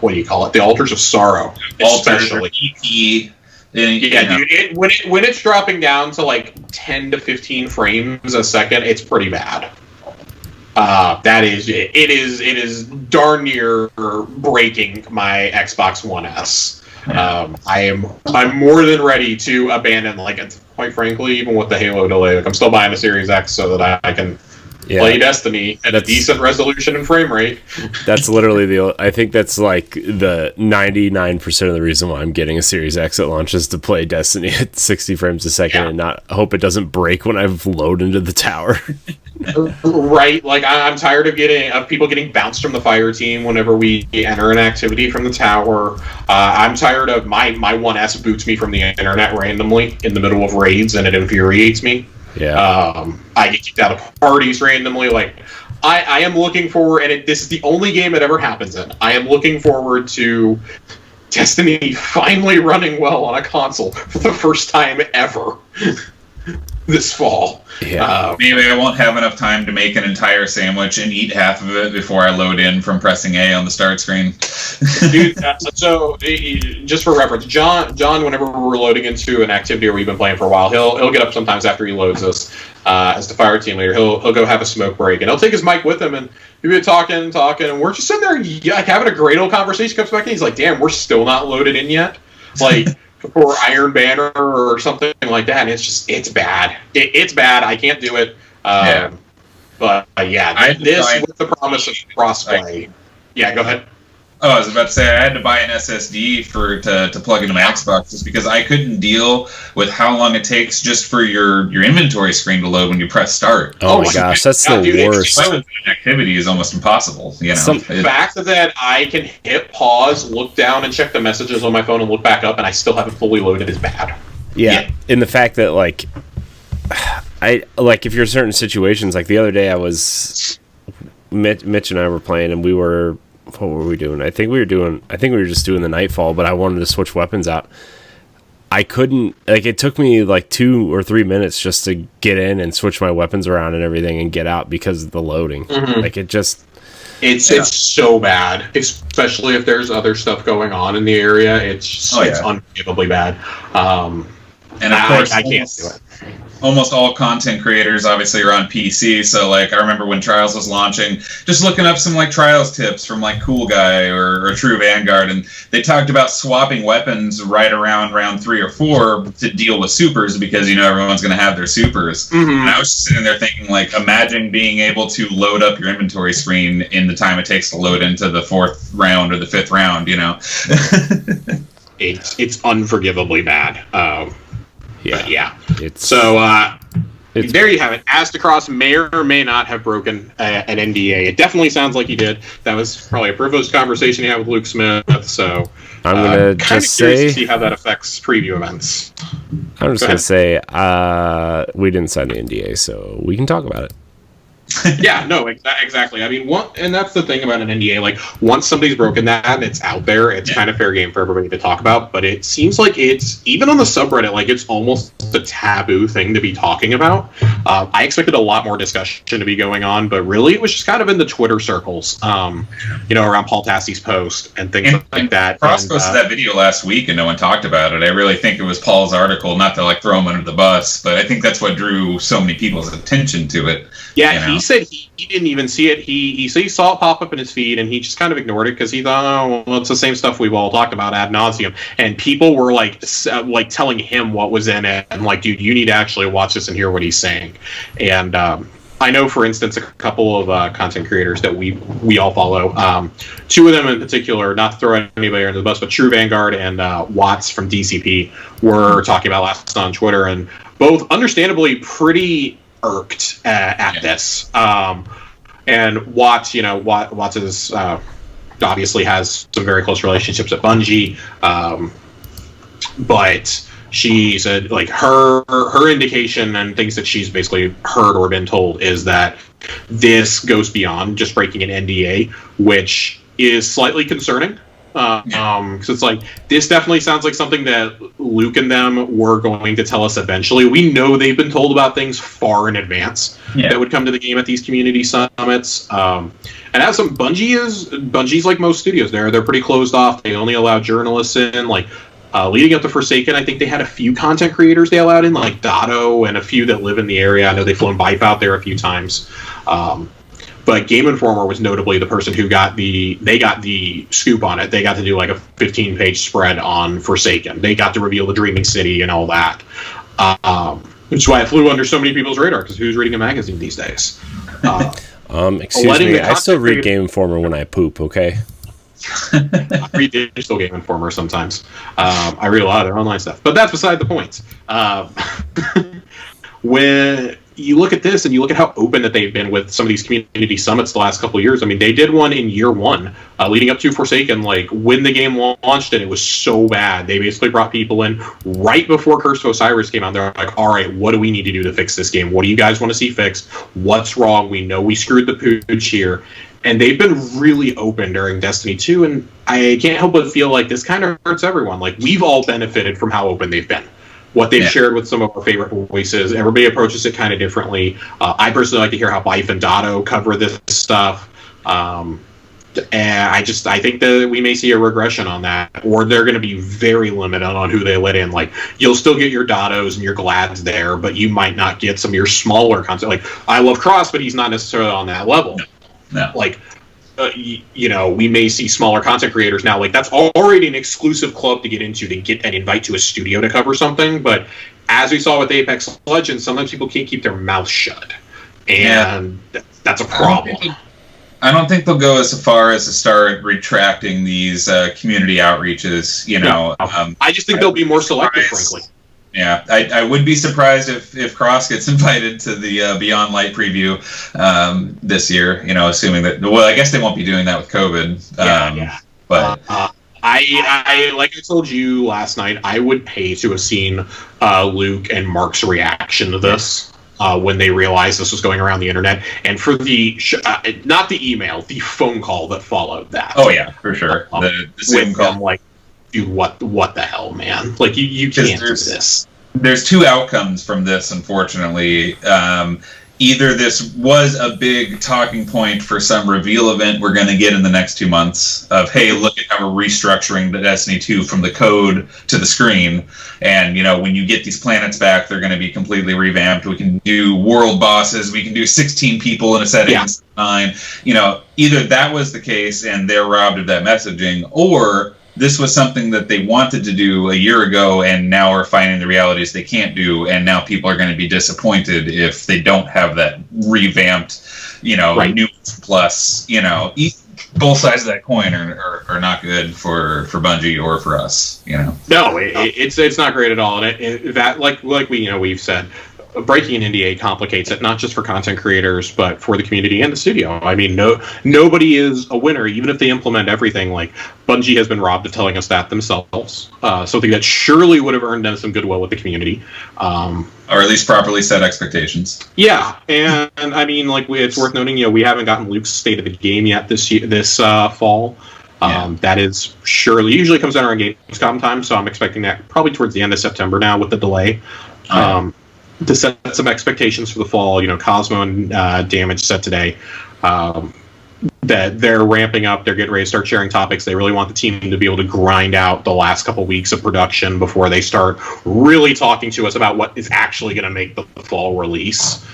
what do you call it? The Altars of Sorrow, especially. Dude, when it's dropping down to like 10 to 15 frames a second, it's pretty bad. It is darn near breaking my Xbox One S. I'm more than ready to abandon, like, quite frankly, even with the Halo delay, like, I'm still buying a Series X so that I can play Destiny at a decent resolution and frame rate. That's literally I think that's like the 99% of the reason why I'm getting a Series X at launch is to play Destiny at 60 frames a second and not hope it doesn't break when I've loaded into the tower. Right, like I'm tired of people getting bounced from the fire team whenever we enter an activity from the tower. I'm tired of my 1S boots me from the internet randomly in the middle of raids, and it infuriates me. Yeah. I get kicked out of parties randomly. Like, I am looking forward, and this is the only game it ever happens in. I am looking forward to Destiny finally running well on a console for the first time ever this fall. Yeah. Maybe I won't have enough time to make an entire sandwich and eat half of it before I load in from pressing A on the start screen. Dude, so just for reference, John, whenever we're loading into an activity or we've been playing for a while, he'll get up sometimes after he loads us as the fire team leader. He'll go have a smoke break, and he'll take his mic with him, and we've been talking, and we're just sitting there like having a great old conversation. He comes back and he's like, "Damn, we're still not loaded in yet." Like. Or Iron Banner or something like that, and it's bad. It's bad. I can't do it. But this with the promise of crossplay. Yeah, go ahead. Oh, I was about to say I had to buy an SSD to plug into my Xbox just because I couldn't deal with how long it takes just for your inventory screen to load when you press start. Oh my gosh, that's the worst. Activity is almost impossible. The fact that I can hit pause, look down, and check the messages on my phone and look back up, and I still haven't fully loaded is bad. Yeah, and the fact that like if you're in certain situations, like the other day I was Mitch and I were playing, and what were we doing? I think we were just doing the Nightfall, but I wanted to switch weapons out. I couldn't, like, it took me like 2 or 3 minutes just to get in and switch my weapons around and everything and get out because of the loading. Mm-hmm. Like, it's so bad, especially if there's other stuff going on in the area. It's unforgivably bad. And of course, I can't do it. Almost all content creators obviously are on PC, so like I remember when Trials was launching, just looking up some like Trials tips from like Cool Guy or True Vanguard, and they talked about swapping weapons right around round 3 or 4 to deal with supers because everyone's going to have their supers. Mm-hmm. And I was just sitting there thinking, like, imagine being able to load up your inventory screen in the time it takes to load into the 4th round or the 5th round. It's unforgivably bad. Yeah. There you have it. Aztecross may or may not have broken an NDA. It definitely sounds like he did. That was probably a privileged conversation he had with Luke Smith. So I'm gonna just say, to see how that affects preview events. I'm just gonna say we didn't sign the NDA, so we can talk about it. Yeah, no, exactly. I mean, and that's the thing about an NDA. Like, once somebody's broken that and it's out there, it's kind of fair game for everybody to talk about. But it seems like it's, even on the subreddit, like, it's almost a taboo thing to be talking about. I expected a lot more discussion to be going on, but really it was just kind of in the Twitter circles, around Paul Tassi's post and things like that. Cross posted that video last week and no one talked about it. I really think it was Paul's article, not to, like, throw him under the bus, but I think that's what drew so many people's attention to it. Yeah, he said he didn't even see it. He said he saw it pop up in his feed, and he just kind of ignored it because he thought, oh, well, it's the same stuff we've all talked about ad nauseum. And people were like telling him what was in it, and like, dude, you need to actually watch this and hear what he's saying. And I know, for instance, a couple of content creators that we all follow. Two of them in particular, not to throw anybody under the bus, but True Vanguard and Watts from DCP were talking about last on Twitter, and both understandably pretty irked at this. And Watts, Watts is obviously has some very close relationships at Bungie, but she said, like, her indication and things that she's basically heard or been told is that this goes beyond just breaking an NDA, which is slightly concerning. Because it's like, this definitely sounds like something that Luke and them were going to tell us eventually. We know they've been told about things far in advance that would come to the game at these community summits. And as some Bungie's like most studios, they're pretty closed off. They only allow journalists in. Like, leading up to Forsaken, I think they had a few content creators they allowed in, like Dotto and a few that live in the area. I know they've flown Bife out there a few times. But Game Informer was notably the person who got the scoop on it. They got to do like a 15-page spread on Forsaken. They got to reveal the Dreaming City and all that. Which is why it flew under so many people's radar, because who's reading a magazine these days? Excuse me, I still read Game Informer when I poop, okay? I read digital Game Informer sometimes. I read a lot of their online stuff. But that's beside the point. When you look at this and you look at how open that they've been with some of these community summits the last couple of years. I mean, they did one in year one, leading up to Forsaken, like when the game launched and it was so bad. They basically brought people in right before Curse of Osiris came out. They're like, all right, what do we need to do to fix this game? What do you guys want to see fixed? What's wrong? We know we screwed the pooch here. And they've been really open during Destiny 2, and I can't help but feel like this kind of hurts everyone. Like, we've all benefited from how open they've been. What they've shared with some of our favorite voices. Everybody approaches it kind of differently. I personally like to hear how Bife and Dotto cover this stuff. And I think that we may see a regression on that, or they're going to be very limited on who they let in. Like, you'll still get your Dottos and your Glads there, but you might not get some of your smaller content. Like, I love Cross, but he's not necessarily on that level. No. Like, we may see smaller content creators now. Like, that's already an exclusive club to get into, to get an invite to a studio to cover something. But as we saw with Apex Legends, sometimes people can't keep their mouth shut, and that's a problem. I don't think they'll go as far as to start retracting these community outreaches. I just think they'll be more selective, frankly. Yeah, I would be surprised if Cross gets invited to the Beyond Light preview this year. Assuming that. Well, I guess they won't be doing that with COVID. But I like I told you last night, I would pay to have seen Luke and Mark's reaction to this when they realized this was going around the internet, and for the not the email, the phone call that followed that. Oh yeah, for sure. The same call. Them, like, dude, what the hell, man? Like, you can't do this. There's two outcomes from this, unfortunately. Either this was a big talking point for some reveal event we're going to get in the next 2 months of, hey, look at how we're restructuring the Destiny 2 from the code to the screen. And, when you get these planets back, they're going to be completely revamped. We can do world bosses. We can do 16 people in a setting instead of 9. Either that was the case and they're robbed of that messaging, or this was something that they wanted to do a year ago and now are finding the realities they can't do, and now people are going to be disappointed if they don't have that revamped, new plus, both sides of that coin are not good for Bungie or for us, you know. No, it's not great at all, and that like we've said, breaking an NDA complicates it, not just for content creators, but for the community and the studio. I mean, nobody is a winner, even if they implement everything. Like, Bungie has been robbed of telling us that themselves. Something that surely would have earned them some goodwill with the community. Or at least properly set expectations. Yeah, and I mean, like, it's worth noting, we haven't gotten Luke's State of the Game yet this fall. That is usually comes out around Gamescom time, so I'm expecting that probably towards the end of September now with the delay. To set some expectations for the fall, Cosmo and Damage set today that they're ramping up, they're getting ready to start sharing topics. They really want the team to be able to grind out the last couple weeks of production before they start really talking to us about what is actually going to make the fall release.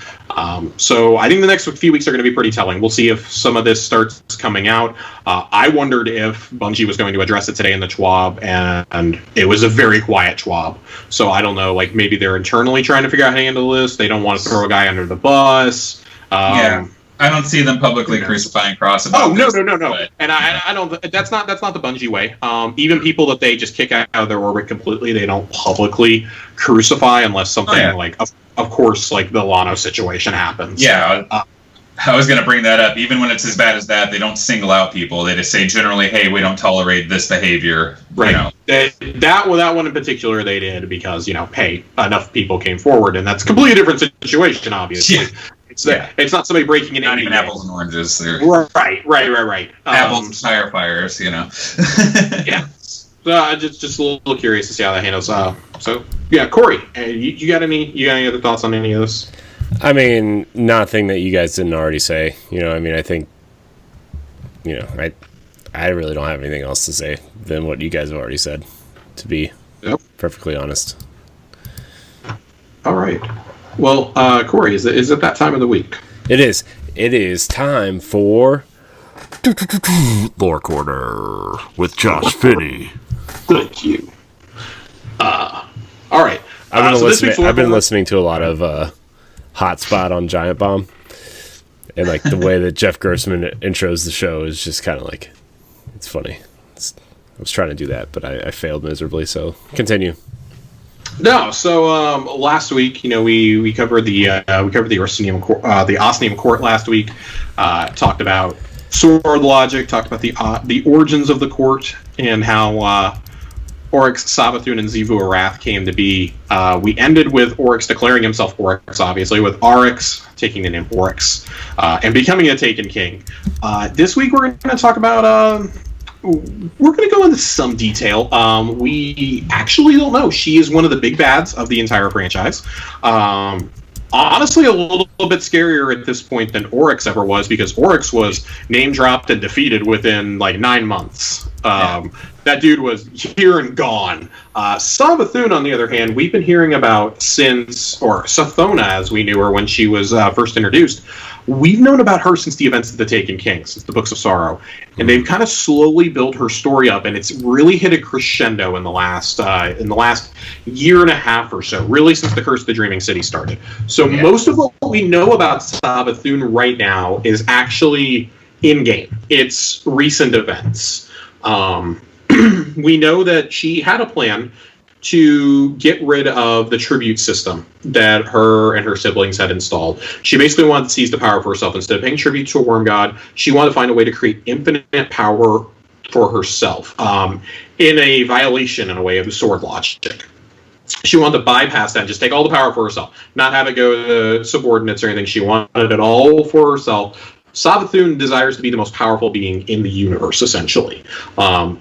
So I think the next few weeks are going to be pretty telling. We'll see if some of this starts coming out. I wondered if Bungie was going to address it today in the TWAB, and it was a very quiet TWAB. So I don't know, like, maybe they're internally trying to figure out how to handle this. They don't want to throw a guy under the bus. I don't see them publicly crucifying Cross about this. No. But, and I don't. That's not the Bungie way. Even people that they just kick out of their orbit completely, they don't publicly crucify unless something like, of course, like the Lano situation happens. Yeah. I was going to bring that up. Even when it's as bad as that, they don't single out people. They just say generally, "Hey, we don't tolerate this behavior." Right. That one in particular, they did because hey, enough people came forward, and that's a completely different situation, obviously. Yeah. It's not somebody breaking an not even apples and oranges. They're right. Apples and firefighters, Yeah. So just a little curious to see how that handles. So yeah, Corey, you got any other thoughts on any of this? I mean, nothing that you guys didn't already say. I think, I really don't have anything else to say than what you guys have already said, to be perfectly honest. All right. Well, Corey, is it that time of the week? It is. It is time for Lore Corner with Josh Finney. Thank you. All right. I've been listening to a lot of Hotspot on Giant Bomb, and like the way that Jeff Gerstmann intros the show is just kind of like, it's funny. I was trying to do that, but I failed miserably. So continue. No, so last week, we covered the Osnium Court last week. Talked about sword logic, talked about the origins of the court, and how Oryx, Savathun, and Xivu Arath came to be. We ended with Oryx declaring himself Oryx, obviously, with Oryx taking the name Oryx and becoming a Taken King. This week, we're going to talk about. We're going to go into some detail. We actually don't know. She is one of the big bads of the entire franchise. Honestly, a little bit scarier at this point than Oryx ever was, because Oryx was name-dropped and defeated within, 9 months. That dude was here and gone. Savathun, on the other hand, we've been hearing about since, or Sathona, as we knew her when she was first introduced. We've known about her since the events of the Taken King, since the Books of Sorrow. And they've kind of slowly built her story up, and it's really hit a crescendo in the last year and a half or so, really since the Curse of the Dreaming City started. So most of what we know about Savathun right now is actually in-game. It's recent events. We know that she had a plan to get rid of the tribute system that her and her siblings had installed. She basically wanted to seize the power for herself. Instead of paying tribute to a worm god, she wanted to find a way to create infinite power for herself, in a violation, in a way, of the sword logic. She wanted to bypass that and just take all the power for herself, not have it go to subordinates or anything. She wanted it all for herself. Savathun desires to be the most powerful being in the universe, essentially.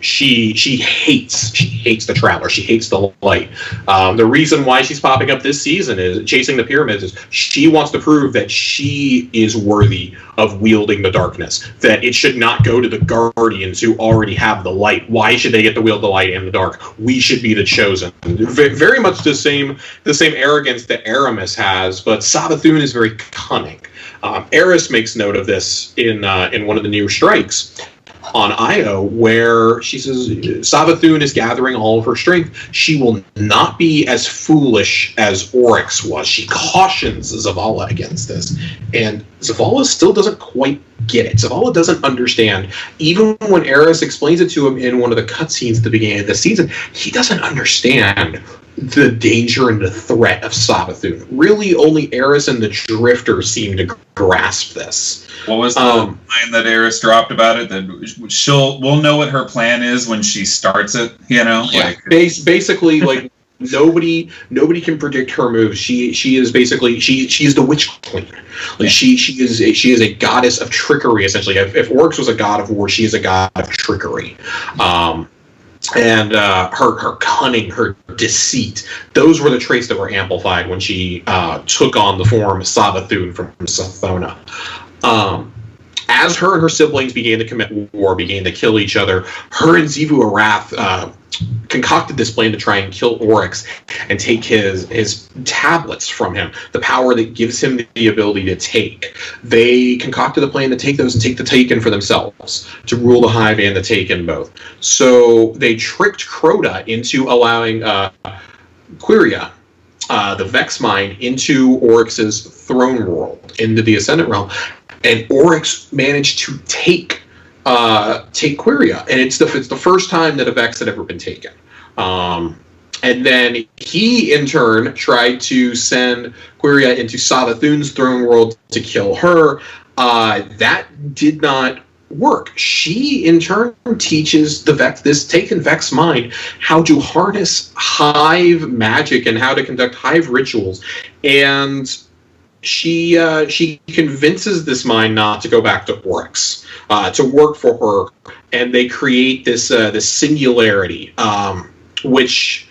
She hates the Traveler. She hates the light. The reason why she's popping up this season is chasing the pyramids is she wants to prove that she is worthy of wielding the darkness, that it should not go to the Guardians who already have the light. Why should they get to wield the light and the dark? We should be the chosen. Very much the same arrogance that Aramis has, but Savathun is very cunning. Eris makes note of this in one of the new strikes on Io, where she says Savathun is gathering all of her strength. She will not be as foolish as Oryx was. She cautions Zavala against this, and Zavala still doesn't quite get it. Zavala doesn't understand. Even when Eris explains it to him in one of the cutscenes at the beginning of the season, he doesn't understand the danger and the threat of Savathun. Really, only Eris and the Drifter seem to grasp this. What was the line that Eris dropped about it? That we'll know what her plan is when she starts it. You know, yeah. Basically, like nobody can predict her moves. She is basically she's the Witch Queen. Like she is a goddess of trickery. Essentially, if Oryx was a god of war, she is a god of trickery. And her cunning, her deceit, those were the traits that were amplified when she took on the form Savathun from Sathona. As her and her siblings began to commit war, began to kill each other, her and Xivu Arath concocted this plan to try and kill Oryx and take his tablets from him, the power that gives him the ability to take. They concocted a plan to take those and take the Taken for themselves, to rule the Hive and the Taken both. So they tricked Crota into allowing Quiria, the Vex Mind, into Oryx's throne world, into the Ascendant Realm, and Oryx managed to take Quiria, and it's the first time that a Vex had ever been taken. And then he, in turn, tried to send Quiria into Savathun's throne world to kill her. That did not work. She, in turn, teaches this Taken Vex Mind how to harness Hive magic and how to conduct Hive rituals, and she convinces this mind not to go back to Oryx, to work for her, and they create this singularity, which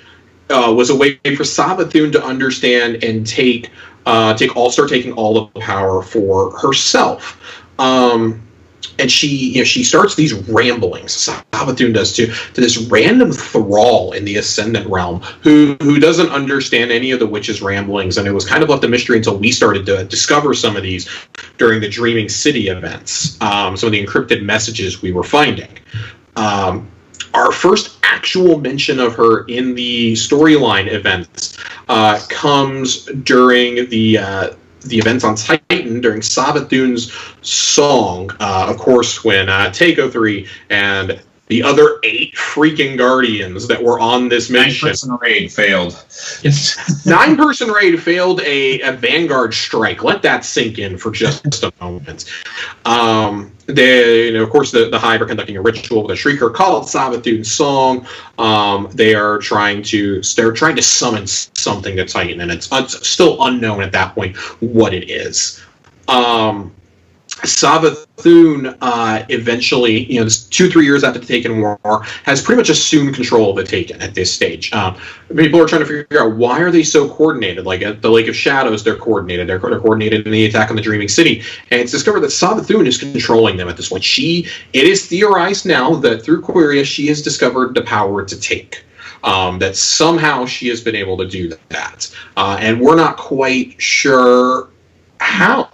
was a way for Savathun to understand and start taking all of the power for herself. And she starts these ramblings, Savathun does too, to this random thrall in the Ascendant Realm who doesn't understand any of the witch's ramblings, and it was kind of left a mystery until we started to discover some of these during the Dreaming City events, some of the encrypted messages we were finding. Our first actual mention of her in the storyline events comes during the events on Titan during Savathun's song, of course, when Takeo 3 and the other 8 freaking Guardians that were on this mission. 9-person raid failed. 9-person raid failed a Vanguard strike. Let that sink in for just a moment. Of course, the Hive are conducting a ritual with a shrieker called Savathun's song. They're trying to summon something to Titan, and it's still unknown at that point what it is. Savathun eventually, 2-3 years after the Taken War, has pretty much assumed control of the Taken at this stage. People are trying to figure out why are they so coordinated. Like at the Lake of Shadows, they're coordinated. They're coordinated in the attack on the Dreaming City, and it's discovered that Savathun is controlling them at this point. It is theorized now that through Quiria, she has discovered the power to take. That somehow she has been able to do that, and we're not quite sure how.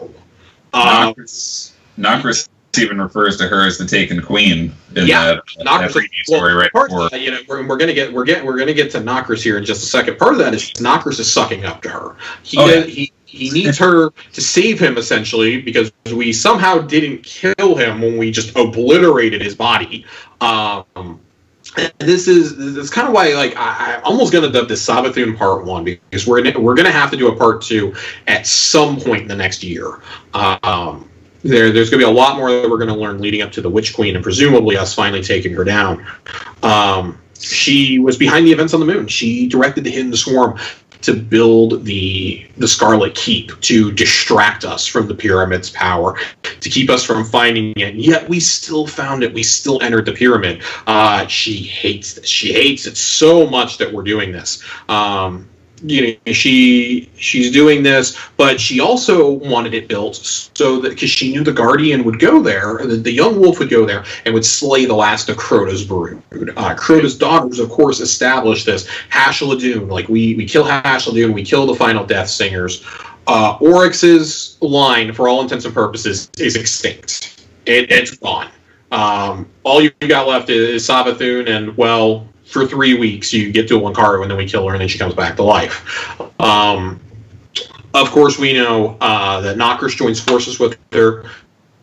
Nokris even refers to her as the Taken Queen in that preview story right before. We're gonna get to Nokris here in just a second. Part of that is Nokris is sucking up to her. He needs her to save him, essentially, because we somehow didn't kill him when we just obliterated his body. This is kind of why, I'm almost going to dub this Savathun Part 1, because we're going to have to do a Part 2 at some point in the next year. There's going to be a lot more that we're going to learn leading up to the Witch Queen and presumably us finally taking her down. She was behind the events on the moon. She directed the Hidden Swarm to build the Scarlet Keep, to distract us from the Pyramid's power, to keep us from finding it. Yet we still found it. We still entered the Pyramid. She hates this. She hates it so much that we're doing this. She's doing this, but she also wanted it built so that, because she knew the Guardian would go there, the young wolf would go there and would slay the last of Crota's brood. Crota's daughters, of course, established this. Hashladun, we kill Hashladun, we kill the final Death Singers. Oryx's line, for all intents and purposes, is extinct. It's gone. All you got left is Savathun, and, well, for 3 weeks, you get to Lucario, and then we kill her, and then she comes back to life. Of course, we know that Nokris joins forces with her.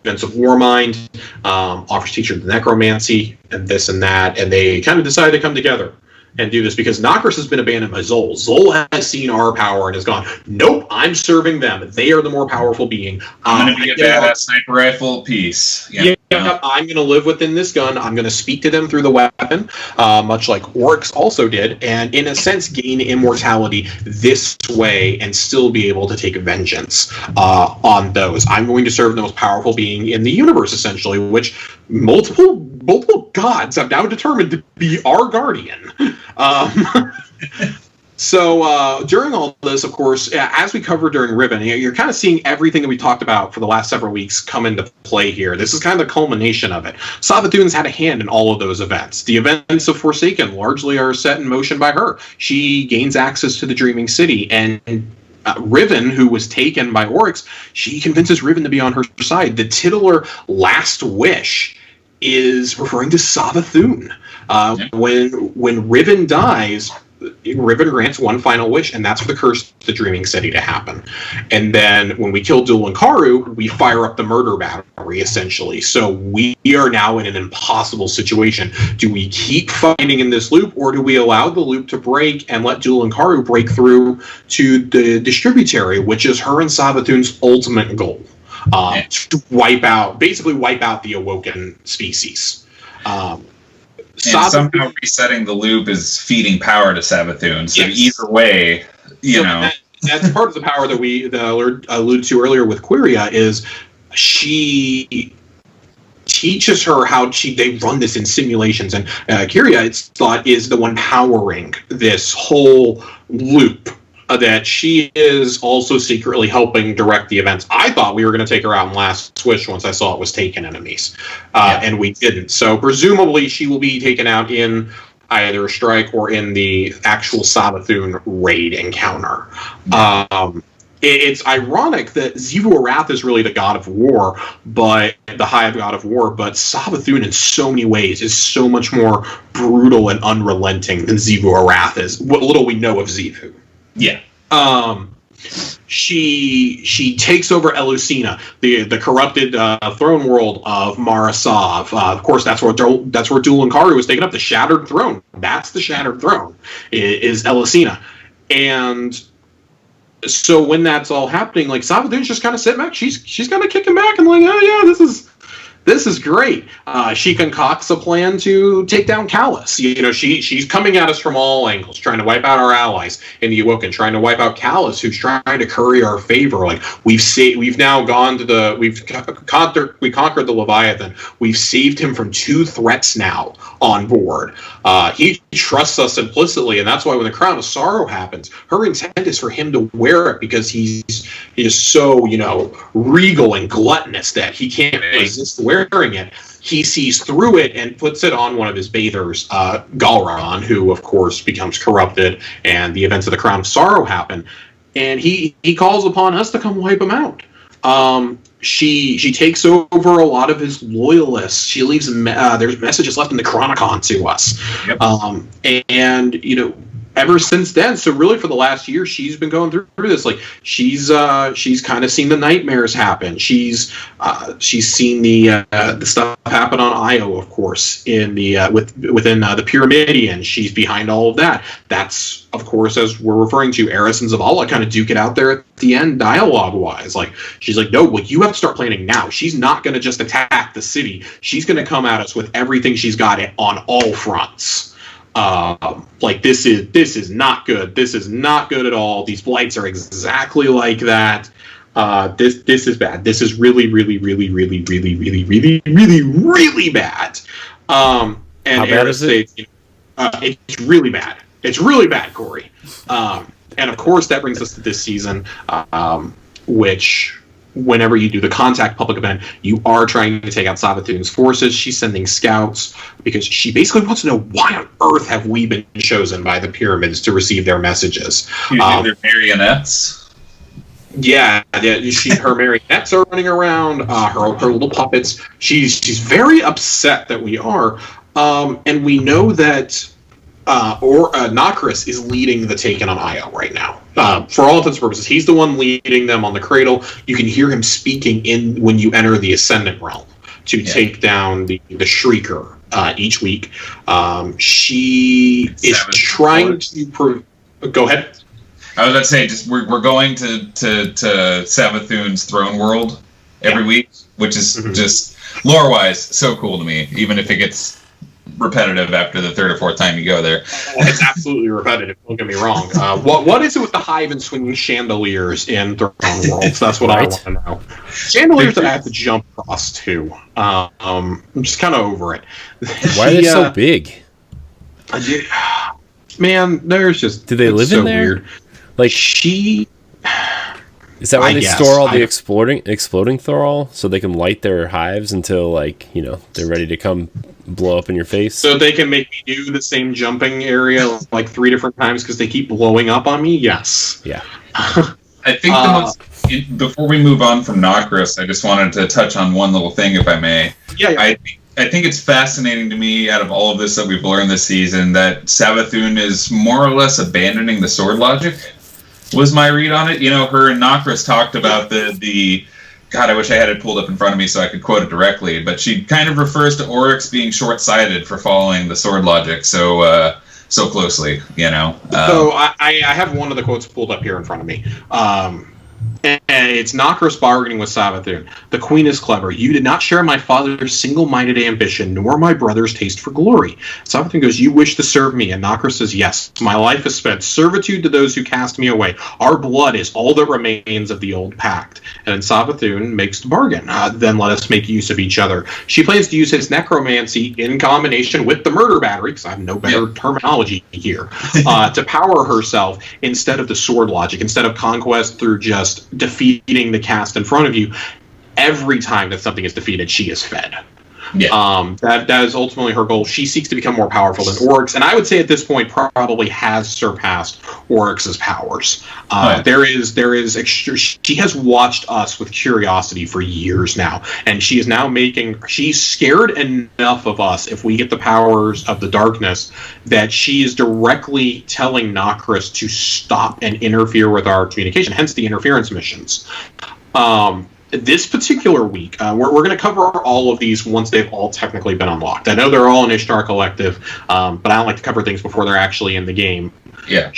events of Warmind, offers teacher the necromancy, and this and that, and they kind of decide to come together and do this because Nokris has been abandoned by Zol. Zol has seen our power and has gone, nope, I'm serving them. They are the more powerful being. I'm going to be a badass sniper rifle piece. Yeah, I'm going to live within this gun. I'm going to speak to them through the weapon, much like Oryx also did, and in a sense gain immortality this way and still be able to take vengeance on those. I'm going to serve the most powerful being in the universe, essentially, which multiple gods have now determined to be our guardian. So during all this, of course, as we covered during Riven, you're kind of seeing everything that we talked about for the last several weeks come into play here. This is kind of the culmination of it. Savathun's had a hand in all of those events. The events of Forsaken largely are set in motion by her. She gains access to the Dreaming City, and Riven, who was taken by Oryx, she convinces Riven to be on her side. The titular last wish is referring to Savathun. When Riven dies, Riven grants one final wish, and that's for the curse of the Dreaming City to happen. And then when we kill Dulin Karu, we fire up the murder battery, essentially. So we are now in an impossible situation. Do we keep fighting in this loop, or do we allow the loop to break and let Dulin Karu break through to the Distributary, which is her and Savathun's ultimate goal? To basically wipe out the Awoken species. And somehow resetting the loop is feeding power to Savathun. So either way, that's part of the power that we alluded to earlier with Quiria, is she teaches her how they run this in simulations, and Quiria, it's thought, is the one powering this whole loop. That she is also secretly helping direct the events. I thought we were going to take her out in Last Swish once I saw it was taken enemies, and we didn't. So presumably she will be taken out in either a strike or in the actual Savathun raid encounter. It's ironic that Xivu Arath is really the god of war, but the Hive god of war, but Savathun in so many ways is so much more brutal and unrelenting than Xivu Arath is. What little we know of Xivu. Yeah. She takes over Elusina, the corrupted throne world of Marasav. Of course, that's where Dulin Karu was taken up. The Shattered Throne. That's the Shattered Throne. Is Elusina, and so when that's all happening, like Savathun's just kind of sitting back. She's kind of kicking back and like, oh yeah, this is great. She concocts a plan to take down Callus. She's coming at us from all angles, trying to wipe out our allies in the Awoken, trying to wipe out Callus, who's trying to curry our favor. Like we've now gone to we conquered the Leviathan. We've saved him from 2 threats now on board. He trusts us implicitly, and that's why when the Crown of Sorrow happens, her intent is for him to wear it because he is so regal and gluttonous that he can't resist wearing it. He sees through it and puts it on one of his bathers, Galron, who of course becomes corrupted, and the events of the Crown of Sorrow happen, and he calls upon us to come wipe him out. She takes over a lot of his loyalists. She leaves there's messages left in the Chronicon to us. Yep. And ever since then, so really for the last year, she's been going through this. Like she's kind of seen the nightmares happen. She's seen the stuff happen on Io, of course, in the within the Pyramidion. She's behind all of that. That's, of course, as we're referring to, Eris and Zavala kind of duke it out there at the end, dialogue-wise. Like she's like, no, you have to start planning now. She's not going to just attack the city. She's going to come at us with everything she's got on all fronts. This is not good. This is not good at all. These blights are exactly like that. This is bad. This is really, really, really, really, really, really, really, really, really bad. And how bad is it? It's really bad. It's really bad, Corey. And of course, that brings us to this season, which, whenever you do the Contact public event, you are trying to take out Savathun's forces. She's sending scouts because she basically wants to know, why on earth have we been chosen by the pyramids to receive their messages? Using their marionettes? Yeah, her marionettes are running around, her little puppets. She's very upset that we are, and we know that Nokris is leading the Taken on Io right now. For all intents and purposes, he's the one leading them on the Cradle. You can hear him speaking in when you enter the Ascendant realm to take down the Shrieker each week. She is trying to go ahead. I was about to say, just we're going to Savathun's throne world every week, which is just lore-wise so cool to me, even if it gets repetitive after the third or fourth time you go there. It's absolutely repetitive, don't get me wrong. What is it with the hive and swinging chandeliers in Throne Worlds? That's what I want to know. Chandeliers that I have to jump across too. I'm just kind of over it. Why are they so big? Man, there's just... Do they live in there? Weird. Like, she... Is that why they store all the exploding Thorol so they can light their hives until, like, you know, they're ready to come blow up in your face? So they can make me do the same jumping area like 3 different times because they keep blowing up on me? Yes. Yeah. I think before we move on from Nokris, I just wanted to touch on one little thing, if I may. Yeah. I think it's fascinating to me, out of all of this that we've learned this season, that Savathun is more or less abandoning the sword logic. Was my read on it. You know, her and Nokris talked about the God, I wish I had it pulled up in front of me so I could quote it directly, but she kind of refers to Oryx being short-sighted for following the sword logic so closely, you know. So I have one of the quotes pulled up here in front of me. And it's Nokris bargaining with Savathun. The queen is clever. You did not share my father's single-minded ambition, nor my brother's taste for glory. Savathun goes, you wish to serve me. And Nokris says, yes. My life is spent. Servitude to those who cast me away. Our blood is all that remains of the old pact. And then Savathun makes the bargain. Then let us make use of each other. She plans to use his necromancy in combination with the murder battery, because I have no better terminology here, to power herself instead of the sword logic, instead of conquest through just defeating the cast in front of you. Every time that something is defeated, she is fed. Yeah. That is ultimately her goal. She seeks to become more powerful than Oryx, and I would say at this point probably has surpassed Oryx's powers. She has watched us with curiosity for years now, and she is now she's scared enough of us if we get the powers of the darkness that she is directly telling Nokris to stop and interfere with our communication, hence the interference missions. This particular week, we're going to cover all of these once they've all technically been unlocked. I know they're all in Ishtar Collective, but I don't like to cover things before they're actually in the game. Yeah.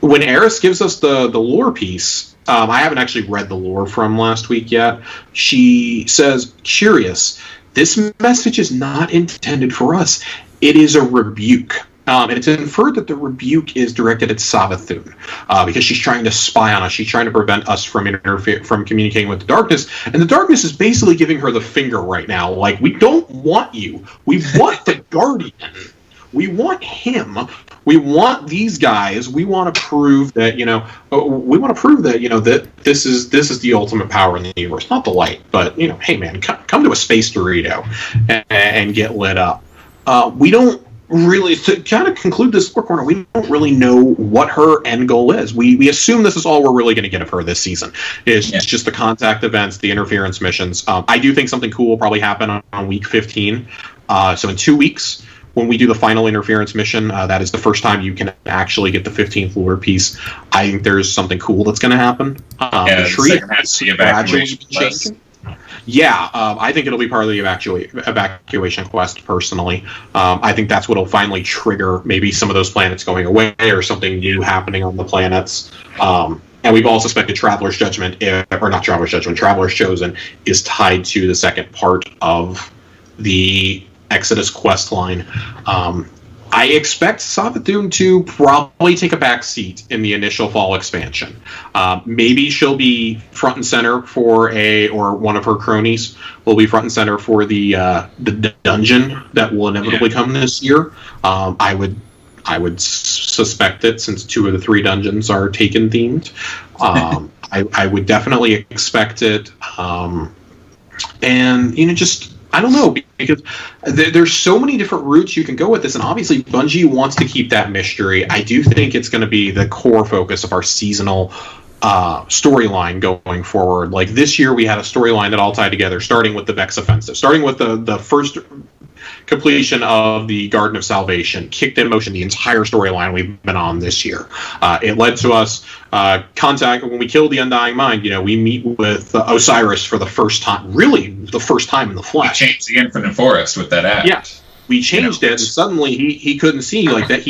When Eris gives us the lore piece, I haven't actually read the lore from last week yet. She says, curious, this message is not intended for us. It is a rebuke. And it's inferred that the rebuke is directed at Savathun because she's trying to spy on us. She's trying to prevent us from communicating with the darkness. And the darkness is basically giving her the finger right now. Like, we don't want you. We want the Guardian. We want him. We want these guys. We want to prove that, that this is the ultimate power in the universe. Not the light, but, hey, man, come to a space Dorito and get lit up. We don't really, to kind of conclude this Lore Corner, we don't really know what her end goal is. We assume this is all we're really going to get of her this season. It's just the contact events, the interference missions. I do think something cool will probably happen on week 15. So in 2 weeks, when we do the final interference mission, that is the first time you can actually get the 15th lure piece. I think there's something cool that's going to happen. The tree has gradually been changing. Yeah, I think it'll be part of the evacuation quest, personally. I think that's what will finally trigger maybe some of those planets going away or something new happening on the planets. And we've all suspected Traveler's Judgment, Traveler's Chosen is tied to the second part of the Exodus quest line. I expect Savathun to probably take a back seat in the initial fall expansion. Maybe she'll be front and center or one of her cronies will be front and center for the dungeon that will inevitably come this year. I would suspect it, since 2 of the 3 dungeons are Taken themed. I would definitely expect it. I don't know, because there's so many different routes you can go with this, and obviously Bungie wants to keep that mystery. I do think it's going to be the core focus of our seasonal storyline going forward. Like this year, we had a storyline that all tied together, starting with the Vex Offensive, starting with the first completion of the Garden of Salvation kicked in motion the entire storyline we've been on this year. It led to us contact when we killed the Undying Mind. We meet with Osiris for the first time, really the first time in the flesh. We changed the Infinite Forest with that act. Yes. We changed it, and suddenly he couldn't see like that.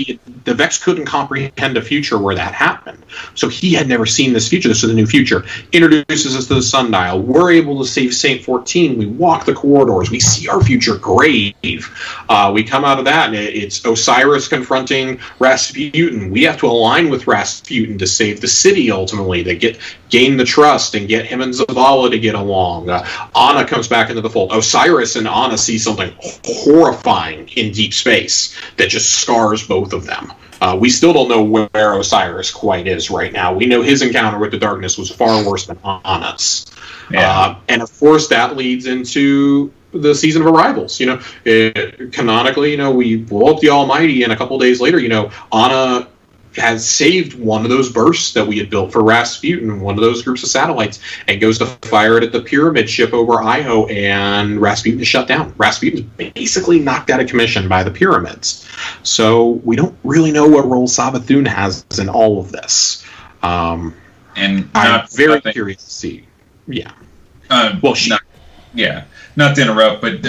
The Vex couldn't comprehend a future where that happened. So he had never seen this future. This is the new future. Introduces us to the Sundial. We're able to save Saint 14. We walk the corridors. We see our future grave. We come out of that, and it's Osiris confronting Rasputin. We have to align with Rasputin to save the city ultimately, to gain the trust and get him and Zavala to get along. Anna comes back into the fold. Osiris and Anna see something horrifying in deep space that just scars both of them. We still don't know where Osiris quite is right now. We know his encounter with the darkness was far worse than Anna's. Yeah. And of course that leads into the season of arrivals. Canonically, we blow up the Almighty, and a couple days later, Anna has saved one of those bursts that we had built for Rasputin, one of those groups of satellites, and goes to fire it at the pyramid ship over Iho, and Rasputin is shut down. Rasputin's basically knocked out of commission by the pyramids. So we don't really know what role Savathun has in all of this. And I'm very curious to see. Yeah. Not to interrupt, but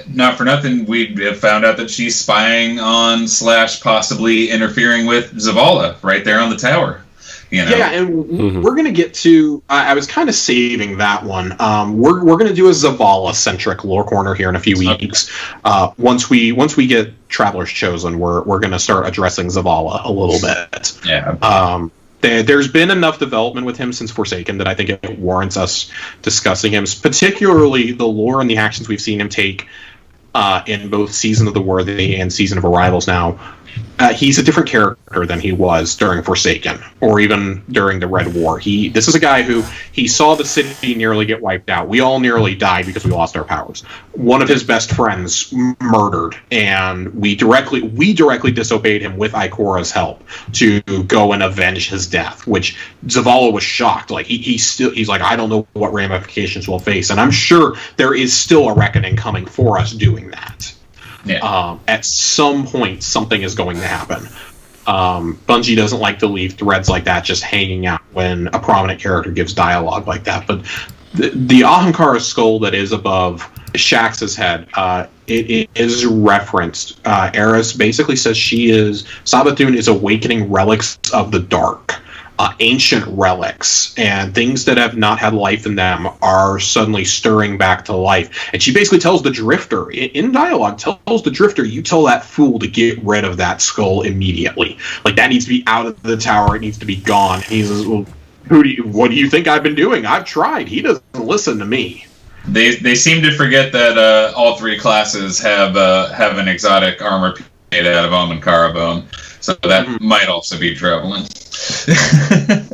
not for nothing, we have found out that she's spying on / possibly interfering with Zavala right there on the tower. Yeah, and we're going to get to... I was kind of saving that one. We're going to do a Zavala-centric lore corner here in a few weeks. Okay. Once we get Travelers Chosen, we're going to start addressing Zavala a little bit. Yeah. There's been enough development with him since Forsaken that I think it warrants us discussing him, particularly the lore and the actions we've seen him take in both Season of the Worthy and Season of Arrivals now. He's a different character than he was during Forsaken, or even during the Red War. This is a guy who he saw the city nearly get wiped out. We all nearly died because we lost our powers. One of his best friends murdered, and we directly disobeyed him with Ikora's help to go and avenge his death. Which Zavala was shocked. Like he's like, I don't know what ramifications we'll face, and I'm sure there is still a reckoning coming for us doing that. Yeah. At some point, something is going to happen. Bungie doesn't like to leave threads like that just hanging out when a prominent character gives dialogue like that. But the Ahamkara skull that is above Shax's head, it is referenced. Eris basically says Savathun is awakening relics of the dark. Ancient relics and things that have not had life in them are suddenly stirring back to life. And she basically tells the Drifter, in dialogue, tells the Drifter, you tell that fool to get rid of that skull immediately. Like, that needs to be out of the tower. It needs to be gone. And he says, well, what do you think I've been doing? I've tried. He doesn't listen to me. They seem to forget that all three classes have an exotic armor made out of Ahamkara bone. So that might also be troubling.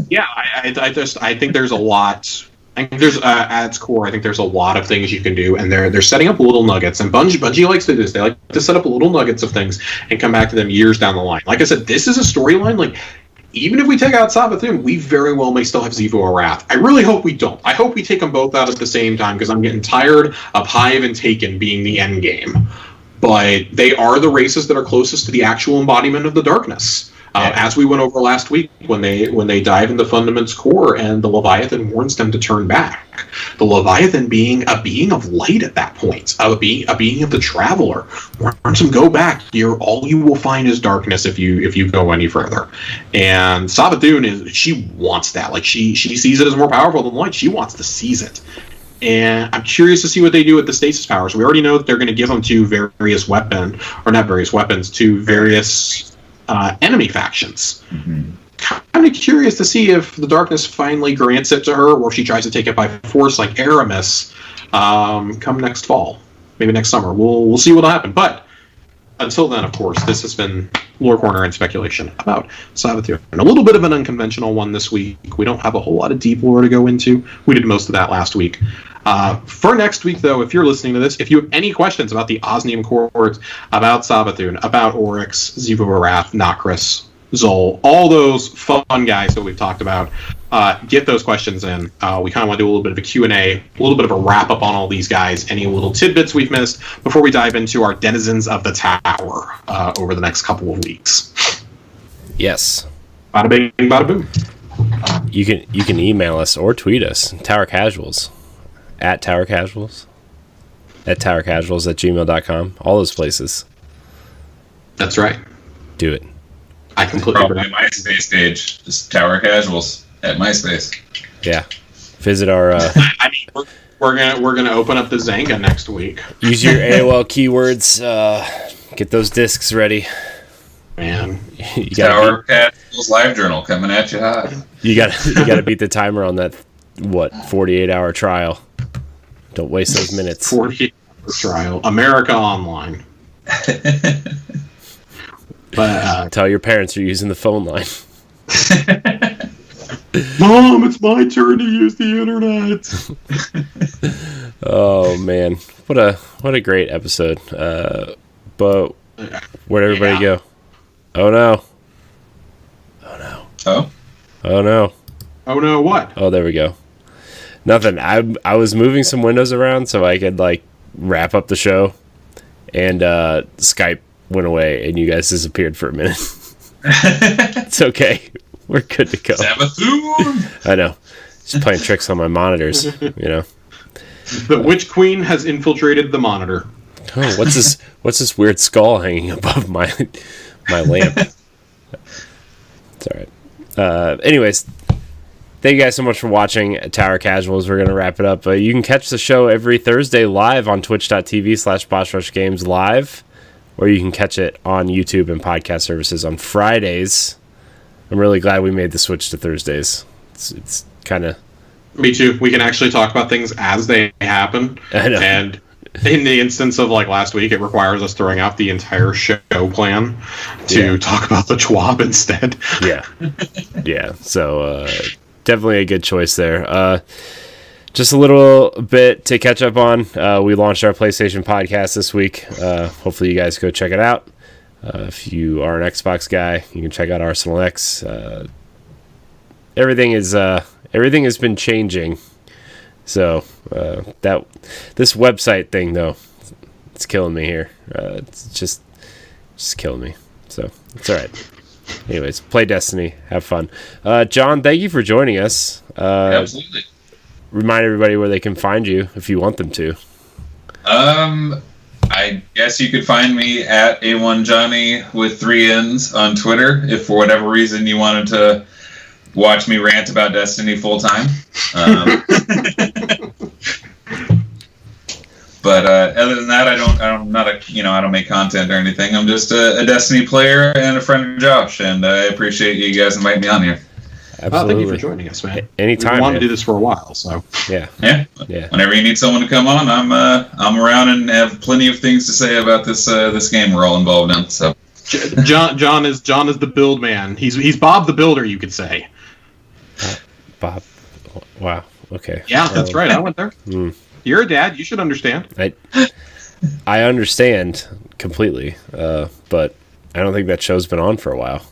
Yeah, I think there's a lot. I think there's at its core, I think there's a lot of things you can do, and they're setting up little nuggets. And Bungie likes to do this. They like to set up little nuggets of things and come back to them years down the line. Like I said, this is a storyline. Like, even if we take out Savathun, we very well may still have Xivu Arath. I really hope we don't. I hope we take them both out at the same time, because I'm getting tired of Hive and Taken being the end game. But they are the races that are closest to the actual embodiment of the darkness. As we went over last week, when they dive into Fundament's core and the Leviathan warns them to turn back. The Leviathan being a being of light at that point, a being of the Traveler, warns them, go back. All you will find is darkness if you go any further. And Savathun she wants that. Like she sees it as more powerful than light. She wants to seize it. And I'm curious to see what they do with the stasis powers. We already know that they're going to give them to various enemy factions. Mm-hmm. Kind of curious to see if the darkness finally grants it to her, or if she tries to take it by force like Aramis come next fall, maybe next summer. We'll see what'll happen. But until then, of course, this has been Lore Corner and speculation about Savathun. And a little bit of an unconventional one this week. We don't have a whole lot of deep lore to go into. We did most of that last week. For next week, though, if you're listening to this, if you have any questions about the Osnium Cohorts, about Savathun, about Oryx, Xivu Arath, Nokris, Zol, all those fun guys that we've talked about, get those questions in. We kind of want to do a little bit of a Q&A, a little bit of a wrap-up on all these guys, any little tidbits we've missed before we dive into our denizens of the tower over the next couple of weeks. Yes. Bada bing, bada boom. You can email us or tweet us, Tower Casuals, at Tower Casuals, at towercasuals@gmail.com, all those places. That's right. Do it. I completely probably a MySpace page, just Tower Casuals at MySpace. Yeah. Visit our... I mean, we're gonna open up the Zanga next week. Use your AOL keywords. Get those discs ready. Man, Tower Casuals Live Journal coming at you hot. You gotta beat the timer on that 48-hour trial. Don't waste those minutes. 48-hour trial. America Online. But tell your parents you're using the phone line. Mom, it's my turn to use the internet. Oh man, what a great episode. But where'd everybody go? Oh no. Oh? Oh no. Oh no, what? Oh, there we go. Nothing. I was moving some windows around so I could like wrap up the show, and Skype went away and you guys disappeared for a minute. It's okay. We're good to go. Sabathun! I know. Just playing tricks on my monitors, you know. The Witch Queen has infiltrated the monitor. Oh, what's this weird skull hanging above my lamp? It's all right. Anyways, thank you guys so much for watching Tower Casuals. We're going to wrap it up. You can catch the show every Thursday live on twitch.tv/BossRushGames live, or you can catch it on YouTube and podcast services on Fridays. I'm really glad we made the switch to Thursdays. It's kind of... Me too. We can actually talk about things as they happen. I know. And in the instance of like last week, it requires us throwing out the entire show plan to talk about the TWAB instead. Yeah. Yeah. So definitely a good choice there. Just a little bit to catch up on. We launched our PlayStation podcast this week. Hopefully you guys go check it out. If you are an Xbox guy, you can check out Arsenal X. Everything has been changing. So that this website thing though, it's killing me here. It's just killing me. So it's all right. Anyways, play Destiny, have fun. John, thank you for joining us. Absolutely. Remind everybody where they can find you if you want them to. I guess you could find me at A1Johnny with 3 N's on Twitter if for whatever reason you wanted to watch me rant about Destiny full time. But other than that, I don't make content or anything. I'm just a Destiny player and a friend of Josh, and I appreciate you guys inviting me on here. Absolutely. Thank you for joining us, man. Anytime. We wanted to do this for a while, so yeah. Whenever you need someone to come on, I'm around and have plenty of things to say about this game we're all involved in. So, John is the build man. He's Bob the Builder, you could say. Bob. Wow. Okay. Yeah, that's right. I went there. You're a dad. You should understand. I understand completely, but I don't think that show's been on for a while.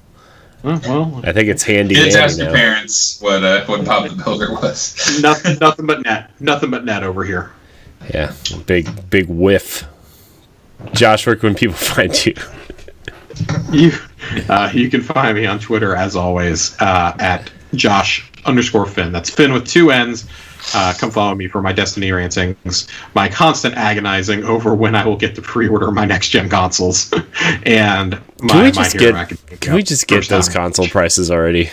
Well, I think it's handy. Just ask your parents what Bob the Builder was. nothing but net. Nothing but net over here. Yeah, big whiff. Josh, where can people find you? You can find me on Twitter as always at Josh_Finn. That's Finn with 2 N's. Come follow me for my Destiny rantings, my constant agonizing over when I will get to pre-order my next-gen consoles, and my Hero Academia. Can we just get those console prices already?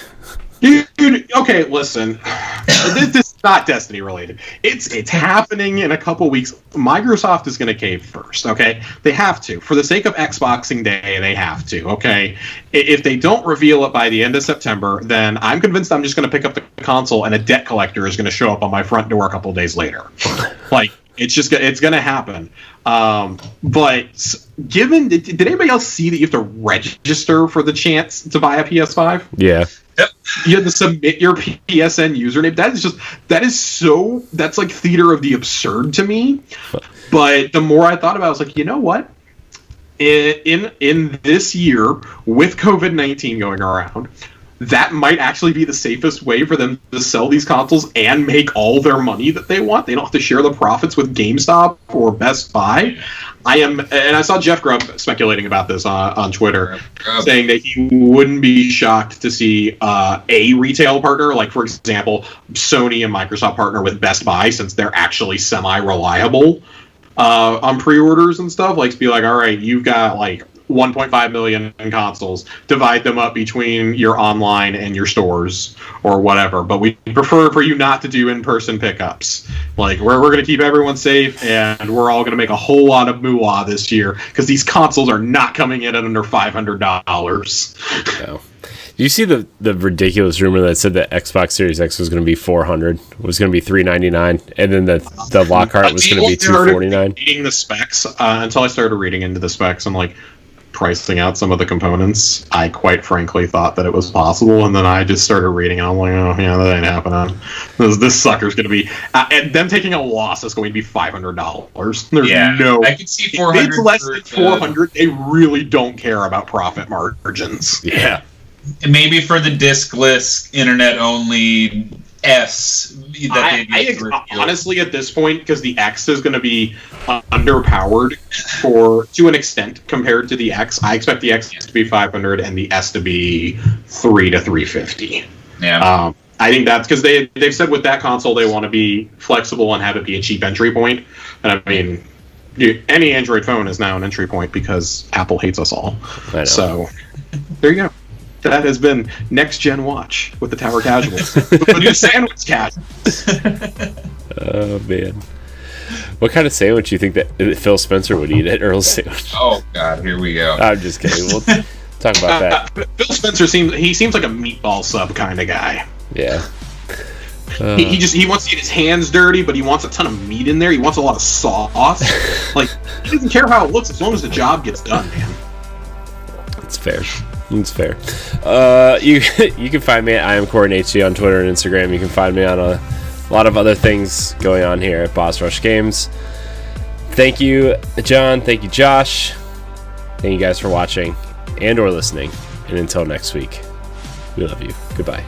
Dude, okay, listen. This is not Destiny related. It's happening in a couple weeks. Microsoft is going to cave first, okay? They have to. For the sake of Xboxing Day, they have to, okay? If they don't reveal it by the end of September, then I'm convinced I'm just going to pick up the console and a debt collector is going to show up on my front door a couple days later. Like, it's going to happen. But given, did anybody else see that you have to register for the chance to buy a PS5? Yeah. Yep. You have to submit your PSN username. That's like theater of the absurd to me. But the more I thought about it, I was like, you know what? In this year, with COVID-19 going around, that might actually be the safest way for them to sell these consoles and make all their money that they want. They don't have to share the profits with GameStop or Best Buy. And I saw Jeff Grubb speculating about this on Twitter, saying that he wouldn't be shocked to see a retail partner, like, for example, Sony and Microsoft partner with Best Buy, since they're actually semi-reliable on pre-orders and stuff. Like, to be like, all right, you've got, like, 1.5 million consoles, divide them up between your online and your stores or whatever, but we prefer for you not to do in-person pickups. Like, we're going to keep everyone safe, and we're all going to make a whole lot of moolah this year because these consoles are not coming in at under $500. No. Do you see the ridiculous rumor that said that Xbox Series X was going to be $400, was going to be $399, and then the Lockhart was going to be $249? Reading the specs until I started reading into the specs and like pricing out some of the components, I quite frankly thought that it was possible, and then I just started reading and I'm like, oh yeah, that ain't happening. This sucker's going to be, and them taking a loss is going to be $500. There's no, I can see 400. If it's less than 400, they really don't care about profit margins. Yeah. Maybe for the diskless, internet-only S. Honestly, at this point, because the X is going to be underpowered to an extent compared to the X, I expect the X to be 500 and the S to be 300 to 350. Yeah. I think that's because they've said with that console they want to be flexible and have it be a cheap entry point. And I mean, any Android phone is now an entry point because Apple hates us all. I know. So there you go. That has been Next Gen Watch with the Tower Casuals. The new sandwich casuals. Oh, man. What kind of sandwich do you think that Phil Spencer would eat at Earl's Sandwich? Oh, God, here we go. I'm just kidding. We'll talk about that. Phil Spencer seems like a meatball sub kind of guy. Yeah. He wants to get his hands dirty, but he wants a ton of meat in there. He wants a lot of sauce. Like, he doesn't care how it looks as long as the job gets done, man. That's fair. It's fair. You can find me at IamCoreyHC on Twitter and Instagram. You can find me on a lot of other things going on here at Boss Rush Games. Thank you, John. Thank you, Josh. Thank you guys for watching and or listening. And until next week, we love you. Goodbye.